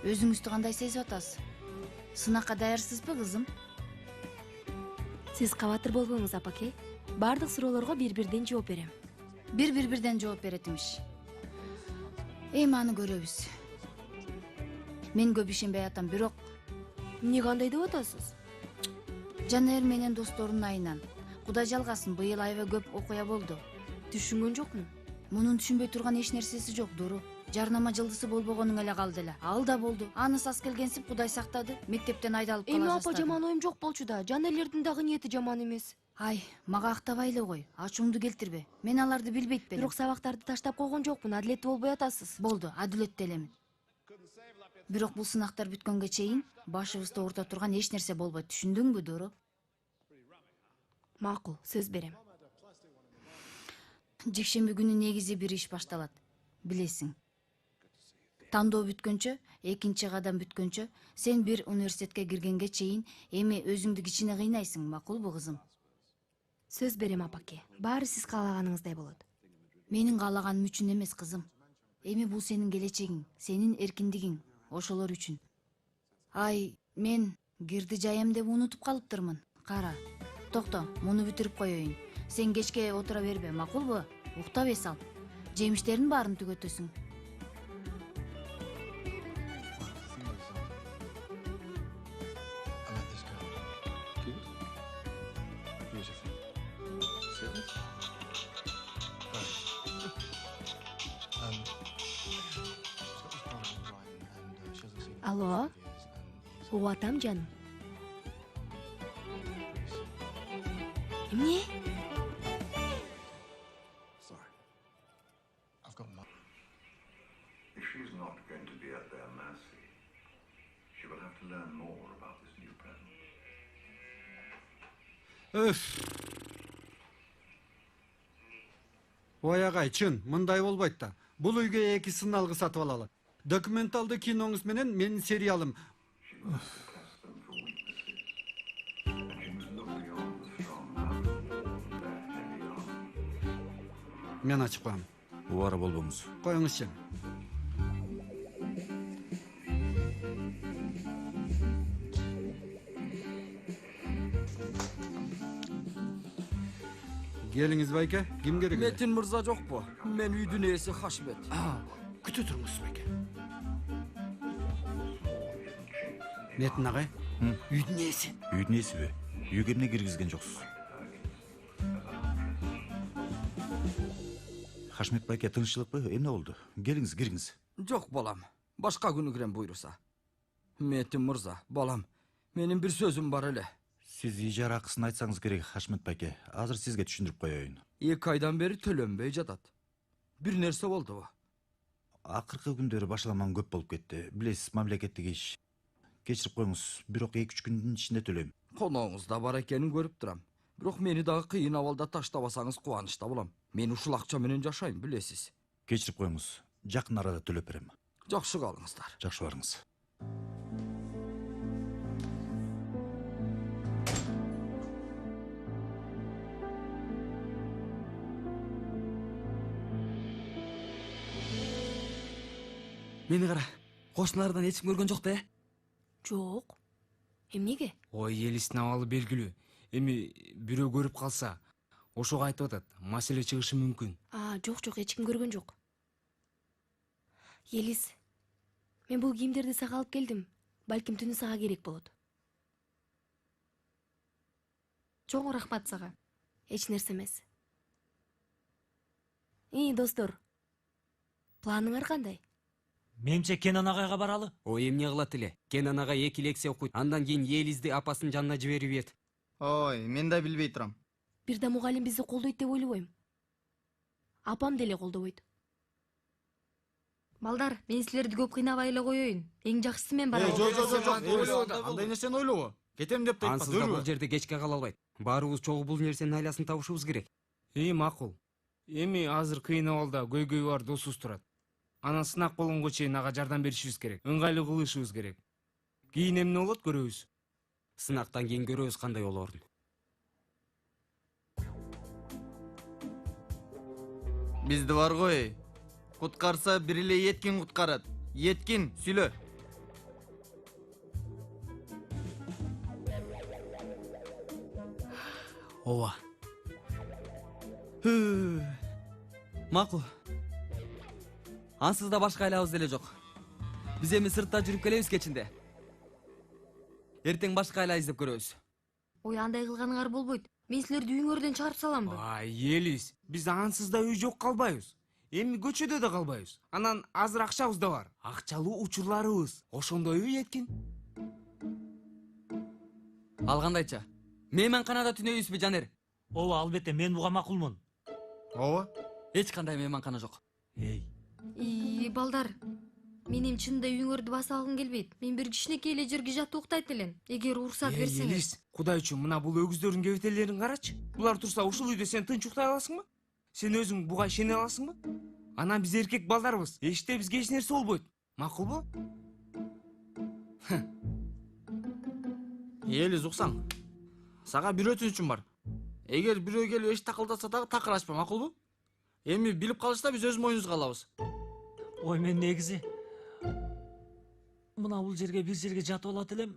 өзүңүздү кандай сезип атасыз? Сынакка даярсызбы, кызым? Сиз кабатыр болбоңуз, апаке. Бардык суроолорго бир-бирден жооп берем. Бир-бирден жооп берет имиш. Эми аны көрөбүз. Мен көп ишенбей атам, бирок эмне кандай деп атасыз? Жанер менен досторунун айынан. Кудай жалгасын, быйыл аябай көп окуя болду. Түшүнгөн жокмун. Мунун түшүнбөй турган эч нерсеси жок, Дуру. Жарнама жылдысы болбогонуң эле калды эле. Ал да болду. Аны сас келгенсип Кудай сактады. Мектептен айдалып кала Эми жаздады. апа жаман оюм жок болчу да. Жанерлердин дагы ниети жаман эмес. Мага актабай эле кой. Ачууңду келтирбе. Мен аларды билбейт белем. Бирок сабактарды таштап койгон жокмун. Адилеттүү болбой атасыз. Болду, адилеттүү элемин. Бирок бул сынактар бүткөнгө чейин башыбызды орто турган эч нерсе болбойт. Түшүндүңбү, Дуру? Макул, сөз берем. Жекшемби күнү негизи бир иш башталат. билесиң. Тандоо бүткөнчө, экинчи кадам бүткөнчө, сен бир университетке киргенге чейин эми өзүңдү кичине кыйнайсың, макулбу кызым? Сөз берем апаке, баары сиз каалаганыңыздай болот. Менин каалаганым үчүн эмес, кызым. Эми бул сенин келечегиң, сенин эркиндигиң, ошолор үчүн. Ай, мен кирди жаям деп унутуп калыптырмын. Кара, токто, муну бүтүрүп коеюн. Сен кечке отура бербе, макулбу? Уктап эс ал. Жемиштердин баарын түгөтөсүң. Алло, угуп атам жаным. Эмне? If she's not going to be at their mercy, she will have to learn more about this new presence. Öf. Ой агай, чын, мындай болбойт да. Бул үйгө 2 сыналгы сатып алалы. Документалды киноңуз менен менин сериалым. Мен ачып коем. Убара болбоңуз. Коюңузчу. Келиңиз байке, ким керек? Метин мырза жокпу? Мен үйдүн ээси Хашмет. Күтө туруңуз байке. Метин агай, үйдүн ээси. Үйдүн ээсиби? Үйгө эмне киргизген жоксуз? Хашмет байке, тынччылыкпы? Эмне болду? Келиңиз, кириңиз. Жок, балам. Башка күнү кирем буйруса. Метин мырза, балам. Менин бир сөзүм бар эле. Сиз ижара акысын айтсаңыз керек, Хашмет байке. Азыр сизге түшүндүрүп коеюн. 2 айдан бери төлөнбөй жатат. Бир нерсе болдубу? Акыркы күндөрү башаламан көп болуп кетти. Билесиз, мамлекеттик иш. Кечирип коюңуз, бирок 2-3 күндүн ичинде төлөйм. Конооңуз да бар экенин көрүп турам. Бирок мени дагы кыйын абалда таштабасаңыз кубанычта болом. Мен ушул акча менен жашайм, билесиз. Кечирип коюңуз, жакын арада төлөп берем. Жакшы калыңыздар. Жакшы барыңыз. Мени кара, кошуналардан эч ким көргөн жок да? Жок. Эмнеге? Ой, Елистин абалы белгилүү. Эми бирөө көрүп калса, ошого айтып атат, маселе чыгышы мүмкүн. Жок, эч ким көргөн жок. Елис, мен бул кийимдерди сага алып келдим. Балким түнү сага керек болот. Чоң рахмат сага. Эч нерсе эмес. Достор. Планыңар кандай? Менимче Кенан агайга баралы. Ой, эмне кылат эле? Кенан агай 2 лекция окуйт. Андан кийин Елизди апасынын жанына жиберип ийет. Ой, мен да билбей турам. Бир да мугалим бизди колдойт деп ойлобойм. Апам деле колдобойт. Балдар, мен силерди көп кыйнабай эле коеюн. Эң жакшысы мен барам. Жок. Андай нерсени ойлобо. Кетем деп айтпа. Ансыз да бул жерде кечке кала албайт. Баарыбыз чогуу бул нерсенин айласын табышыбыз керек. Макул. Эми азыр кыйын абалда көйгөй бар досубуз турат. Анан сынак болгонго чейин ага жардам беришибиз керек. Ыңгайлуу кылышыбыз керек. Кийин эмне болот көрөбүз. Сынактан кийин көрөбүз кандай болоорун. Бизди бар ғой. Куткарса бир эле Еткин куткарат. Еткин, сүйлө. Ооба. Макул. Ансыз да башка айлабыз деле жок. Биз эми сыртта жүрүп келебиз кечинде. Эртең башка айла издеп көрөбүз. Ой, андай кылганыңар болбойт. Мен силерди үйүңөрдөн чыгарып саламбы? Елис, биз ансыз да үй жок калбайбыз. Эми көчөдө да калбайбыз. Анан азыр акчабыз да бар. Акчалуу учурларыбыз. Ошондойбу Еткин? Ал кандайча? Мейманканада түнөйбүзбү, Жанер? Ооба, албетте, мен буга макулмун. Ооба. Эч кандай мейманкана жок. Балдар, мен эми чынында үйүңөрдү баса алгым келбейт. Мен бир кичинекей эле жерге жатып уктайт элем. Эгер уруксат берсеңиз. Елис, Кудай үчүн мына бул өгүздөрдүн кебетелерин карачы. Булар турса ушул үйдө сен тынч уктай аласыңбы? Сен өзүң буга ишене аласыңбы? Анан биз эркек балдарбыз. Эшикте бизге эч нерсе болбойт. Макулбу? Элиз уксаң. Сага бир өтүнүчүм бар. Эгер бирөө келип эшик такылдаса дагы такыр ачпа, макулбу? Эми билип калышта биз өз моюнубузга алабыз. Ой, мен негизи мына бул жерге бир жерге жатып алат элем.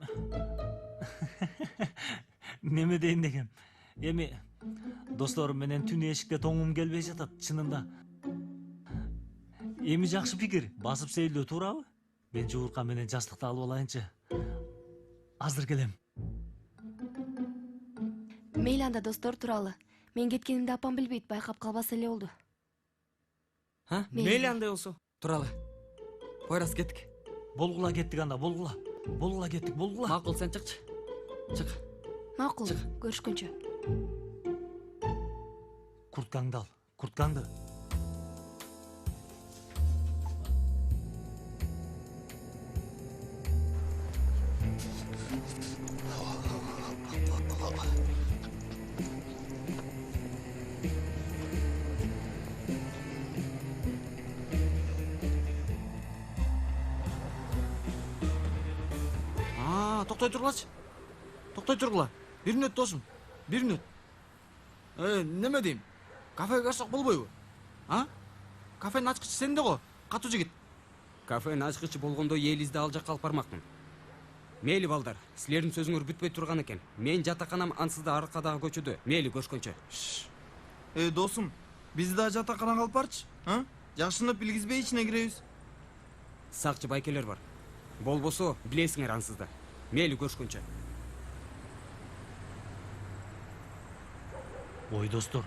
Неме дейин дегем. Эми досторум менен түнү эшикте тоңум келбей жатат, чынында. Эми жакшы пикир, басып сейилдөө туурабы? Мен жууркан менен жастыкты алып алайынчы. Азыр келем. Мейли анда достор тууралы. Мен кеткенимди апам билбейт, байкап калбаса эле болду. Мейли андай болсо. Туралы. Койрас кеттик. Болгула кеттик анда, болгула. Болгула кеттик, болгула. Макул, сен чыкчы. Чык. Макул, көрүшкөнчө. Курткаңды ал, курткаңды. Токтой тургулачы. Токтой тургула. Бир мүнөт досум. Бир мүнөт. Неме дейм? Кафеге барсак болбойбу? Кафенин ачкычы сенде го, катуу жигит. Кафенин ачкычы болгондо Элизди ал жакка алып бармакмын. Мейли балдар, силердин сөзүңөр бүтпөй турган экен. Мен жатаканам ансызда аркадагы көчөдө. Мейли көрүшкөнчө. Досум, бизди да жатаканага алып барчы. Жакшынып билгизбей ичине киребиз. Сакчы байкелер бар. Болбосо билесиңер ансызда. Мейли көрүшкөнчө. Ой, достор.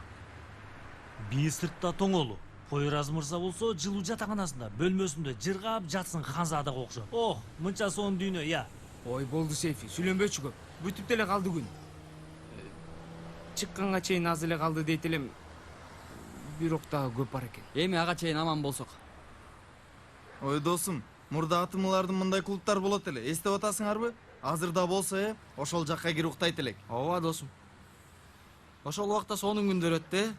Бии сыртта тоңолу. Пойраз мырза болсо жылуу жатаканасында, бөлмөсүндө жыргап жатсын ханзадага окшоп. Ох, мынча сонун дүйнө, я. Ой, болду Сейфи, сүйлөнбөчү көп. Бүтүп деле калды күн. Чыкканга чейин аз эле калды дейт элем. Бирок дагы көп бар экен. Эми ага чейин аман болсок. Ой, досум, мурда атымлардын мындай клубтар болот эле. Эстеп атасыңарбы? Азырда болсо, ошол жакка кирип уктайт элек. Ооба, досум. Ошол убакта сонун күндөр өттү.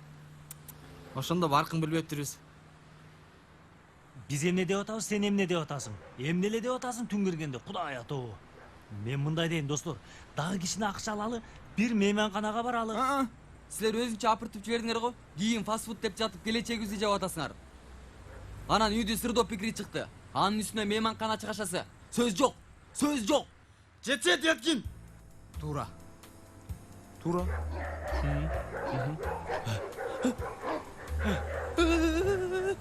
Ошондо баркын билбептирбиз. Биз эмне деп атабыз, сен эмне деп атасың? Эмне эле деп атасың түн киргенде, Кудай атоо. Мен мындай дейин, достор, дагы кичине акча алалы, бир мейманканага баралы. Силер өзүнчө апыртып жибердиңер го. Кийин фастфуд деп жатып келечегибизди жеп атасыңар. Анан үйдү сырдоо пикри чыкты. Анын үстүнө мейманкана чыгашасы. Сөз жок. Сөз жок. Жетет Яткин. Туура.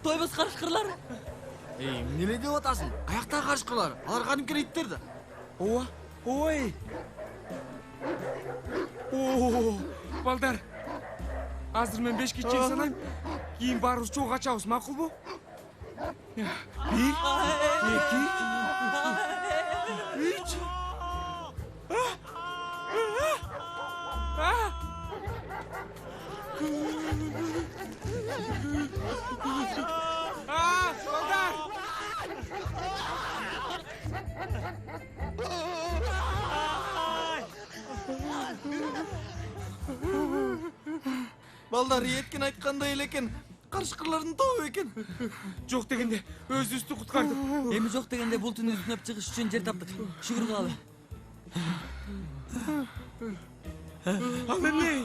Тойбос карышкырлар. Эмне деп атасың? Каяктагы карышкырлар? Алар кадимки иттер да. Ооба. Ой. Балдар. Азыр мен 5 чейин санайм. Кийин баарыбыз чогуу качабыз, макулбу? 1, 2, 3. Балдар Яткин айткандай эле экен. Карышкырлардын тобу экен. Жок дегенде өзүбүздү куткардык. Эми жок дегенде бул түнү түнөп чыгыш үчүн жер таптык. Шүгүр кылалы. Ал эмне?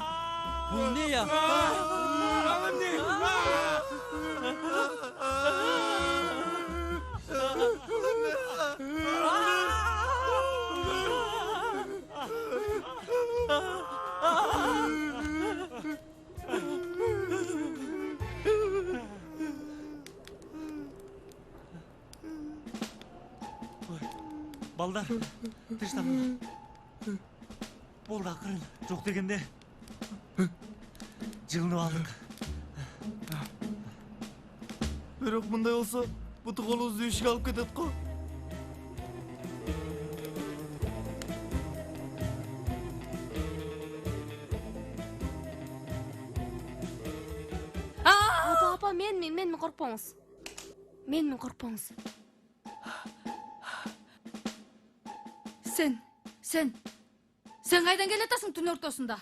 Бул эмне я? Ал эмне? Балдар, тыштап. Болду акырын, жок дегенде. Жылынып алдык. Бирок мындай болсо, буту колубузду ишке алып кетет го. Апа, мен коркпоңуз. Мен коркпоңуз. Сен кайдан келатасың түн ортосунда?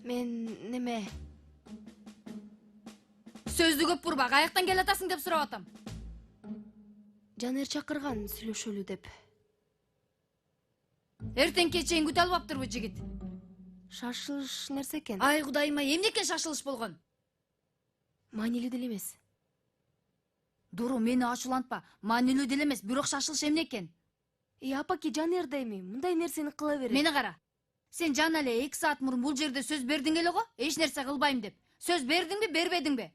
Мен неме? Сөздү көп бурба, каяктан келатасың деп сурап атам. Жанер чакырган сүйлөшөлү деп. Эртеңке чейин күтө албаптырбы жигит? Шашылыш нерсе экен. Ай кудайыма, эмнеке шашылыш болгон? Маанилүү деле эмес. Дуру, мени ачуулантпа. Маанилүү деле эмес, бирок шашылыш эмне экен? Апаки, Жанер да эми мындай нерсени кыла берет. Мени кара. Сен жана эле 2 саат мурун бул жерде сөз бердиң эле го? Эч нерсе кылбайм деп. Сөз бердиңби, бербедиңби?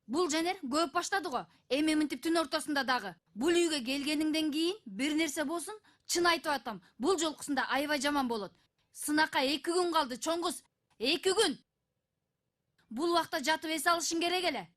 Бул Жанер көп баштады го. Эми мынтип түн ортосунда дагы. Бул үйгө келгениңден кийин бир нерсе болсун, чын айтып атам. Бул жолкусунда аябай жаман болот. Сынакка 2 күн калды, чоңгуз. 2 күн. Бул убакта жатып эс алышың керек эле.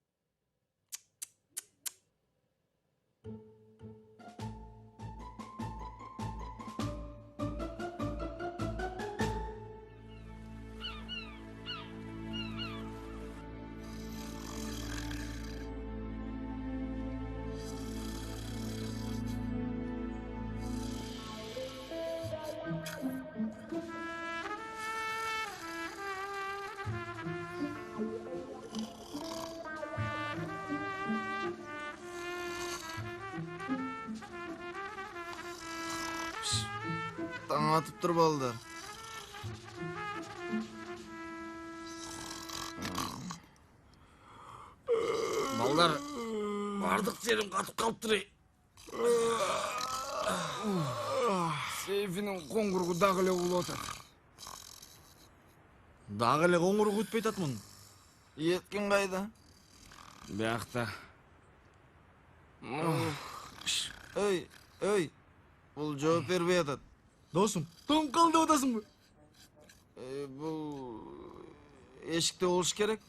Таң атып тұр балдар. Балдар, бардық жерім қатып қалыптыр. Сейфінің қоңғырғы дағылы ұлы отыр. Дағылы қоңырғы өтпей татмын. Еткен қайда? Бияқта. Өй, бұл жауап бербей атады. Досым, тоң қалды отасың бы? Бұл ешікте олыш керек.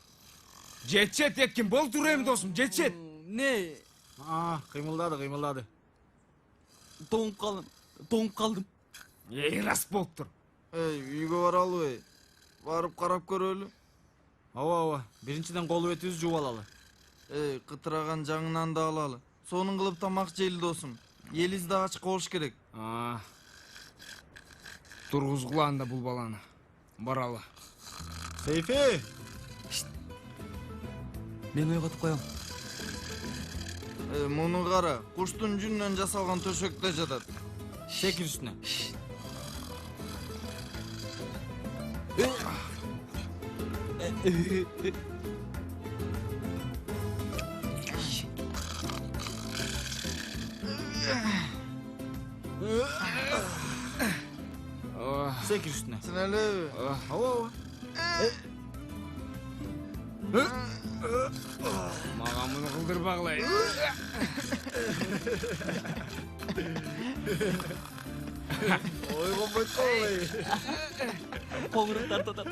Жетшет еткен, бол тұрайым досым, жетшет. Не? Қимылдады. Тоңып қалдым. Рас болып тұр. Үйге баралы, барып қарап көрөлі. Ава, біріншіден қолы өтіз жуып алалы. Қытыраған жаңынан да алалы. Соның қылып тамақ жейлі досым. Еліз да ашық олыш керек. Тұрғыз құлағында бұл баланы. Баралы. Сейфе! Мен ойғатып қоям. Мұны қара, құштың жүннен жасалған төшекте жатады. Секір үстіне. Секір үстіне. Сінәлі. Маған мұны қылдыр бағылай. Ойға бөт қалай. Қоңырықтар татар.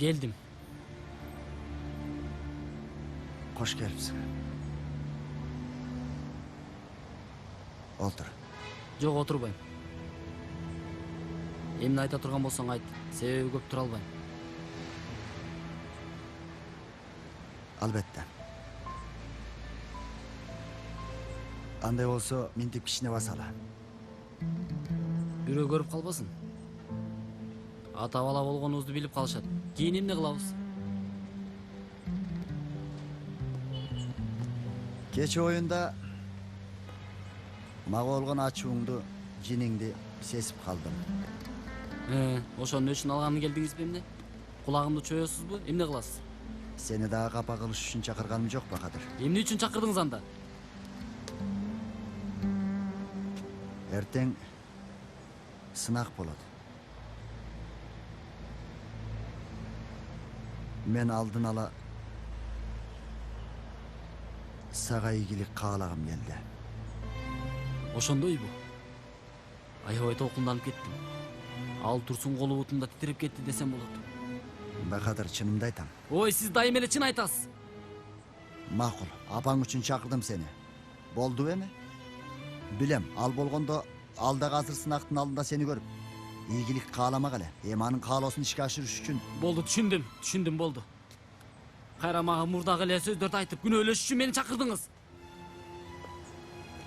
Geldim. Hoş gelipsin. Otur. Жоқ, отурбайм. Эмне айта турган болсоң айт. Себеби көп тура албайм. Albatta. Андай болсо, мынтип кичине басалы. Бирөө көрүп калбасын. Ата бала болгонубузду билип калышат. Кийин эмне кылабыз? Кече оюнда мага болгон ачууңду, жиниңди сезип калдым. Ошону үчүн алганы келдиңизби эмне? Кулагымды чоёсузбу? Эмне кыласыз? Сени дагы капа кылыш үчүн чакырганым жокпу, Кадыр? Эмне үчүн чакырдыңыз анда? Эртең сынак болот. Мен алдын ала сага ийгилик каалагым келди. Ошондойбу? Аябай толкунданып кеттим. Ал турсун колу бутумда титиреп кетти десем болот. Бакадыр, чынымды айтам. Ой, сиз дайым эле чын айтасыз. Макул, апаң үчүн чакырдым сени. Болду эми? Билем, ал болгондо ал дагы азыр сынактын алдында сени көрүп. ийгилик кааламак эле. Эми анын каалоосун ишке ашырыш үчүн Болду, түшүндүм болду. Кайра мага мурдагы эле сөздөрдү айтып күнөөлөш үчүн мени чакырдыңыз.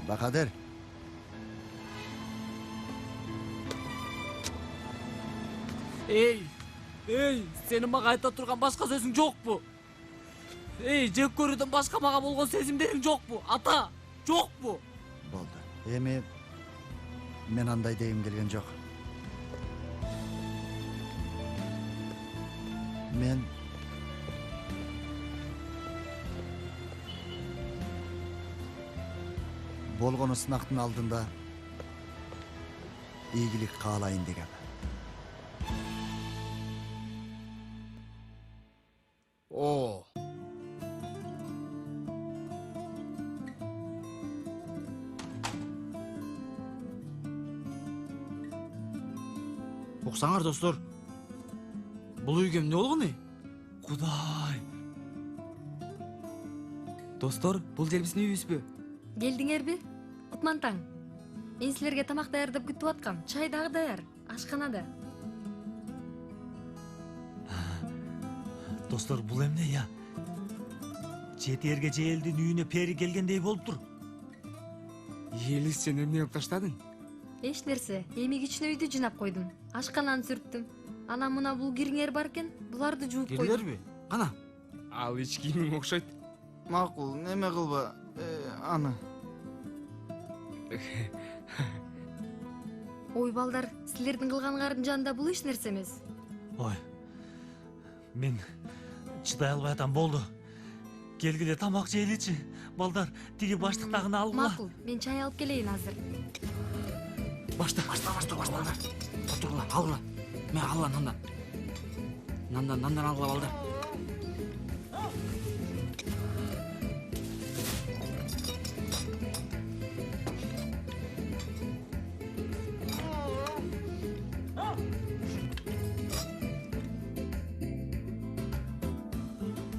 Бакадер. Эй, сенин мага айта турган башка сөзүң жокпу? Жек көрүүдөн башка мага болгон сезимдериң жокпу? Ата, жокпу? Болду. Эми мен андай дегим келген жок. Мен болгону сынактын алдында ийгилик каалайын дегем. О. Уксаңар достор. Бул үйгө эмне болгону? Кудай. Достор, бул жер биздин үйүбүзбү? Келдиңерби? Кутман таң. Мен силерге тамак даярдап күтүп аткам. Чай дагы даяр. Ашканада. Достор, бул эмне я? Жетерге желдин үйүнө пери келгендей болуптур. Елис, сен эмне кылып таштадың? Эч нерсе. Эми кичине үйдү жыйнап койдум. Ашкананы сүрттүм. Анан мына бул кириңер бар экен. Буларды жууп койдум. Келдилерби? Кана. Ал ич кийимиң окшойт. Макул, неме кылба. Аны. Ой балдар, силердин кылганыңардын жанында бул эч нерсе эмес. Ой, мен чыдай албай атам, болду. Келгиле тамак жейличи. Балдар, тиги баштыктагыны алгыла. Макул, мен чай алып келейин азыр. Башта. Отургула, алгыла. Мен алгыла нандан. Нандан алгыла балдар.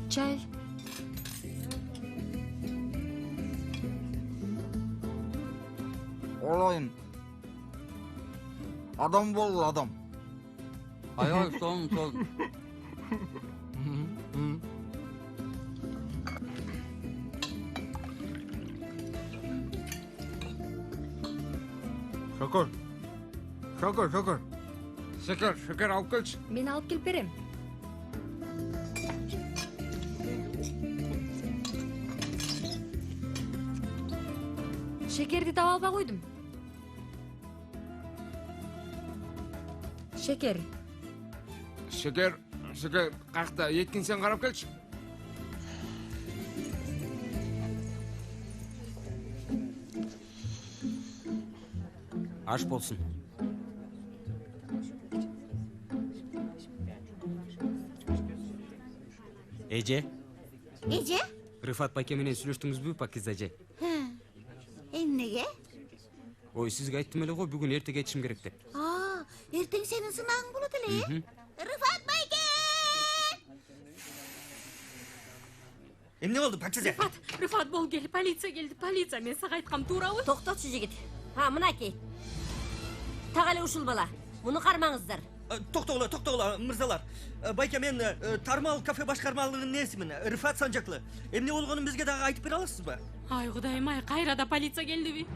Чай. Олайын. Адам бол, адам. Ай, сол. Шекер алып келчи. Мен алып келип берем. Шекерди таба албай койдум. Шекер. Шекер, каякта эткин, сен карап келчи. Аш болсун. Эже? Рыфат байке менен сүйлөштүңүзбү, Пакиз эже? Эмнеге? Ой, сизге айттым эле го, бүгүн эрте кетишим керек деп. Эртең сенин сынагың болот эле. Рыфат байке! Эмне болду, Пакизе? Рыфат бол келди, полиция келди, полиция. Мен сага айткам туурабы? Токтотчу жигит. Мынакей. Так эле ушул бала. Муну кармаңыздар. Токтогула, мырзалар. Байке, мен Тармал кафе башкармалыгынын несимин, Рыфат Санжаклы. Эмне болгонун бизге дагы айтып бере аласызбы? Ай, кудайым ай, кайрада полиция келдиби?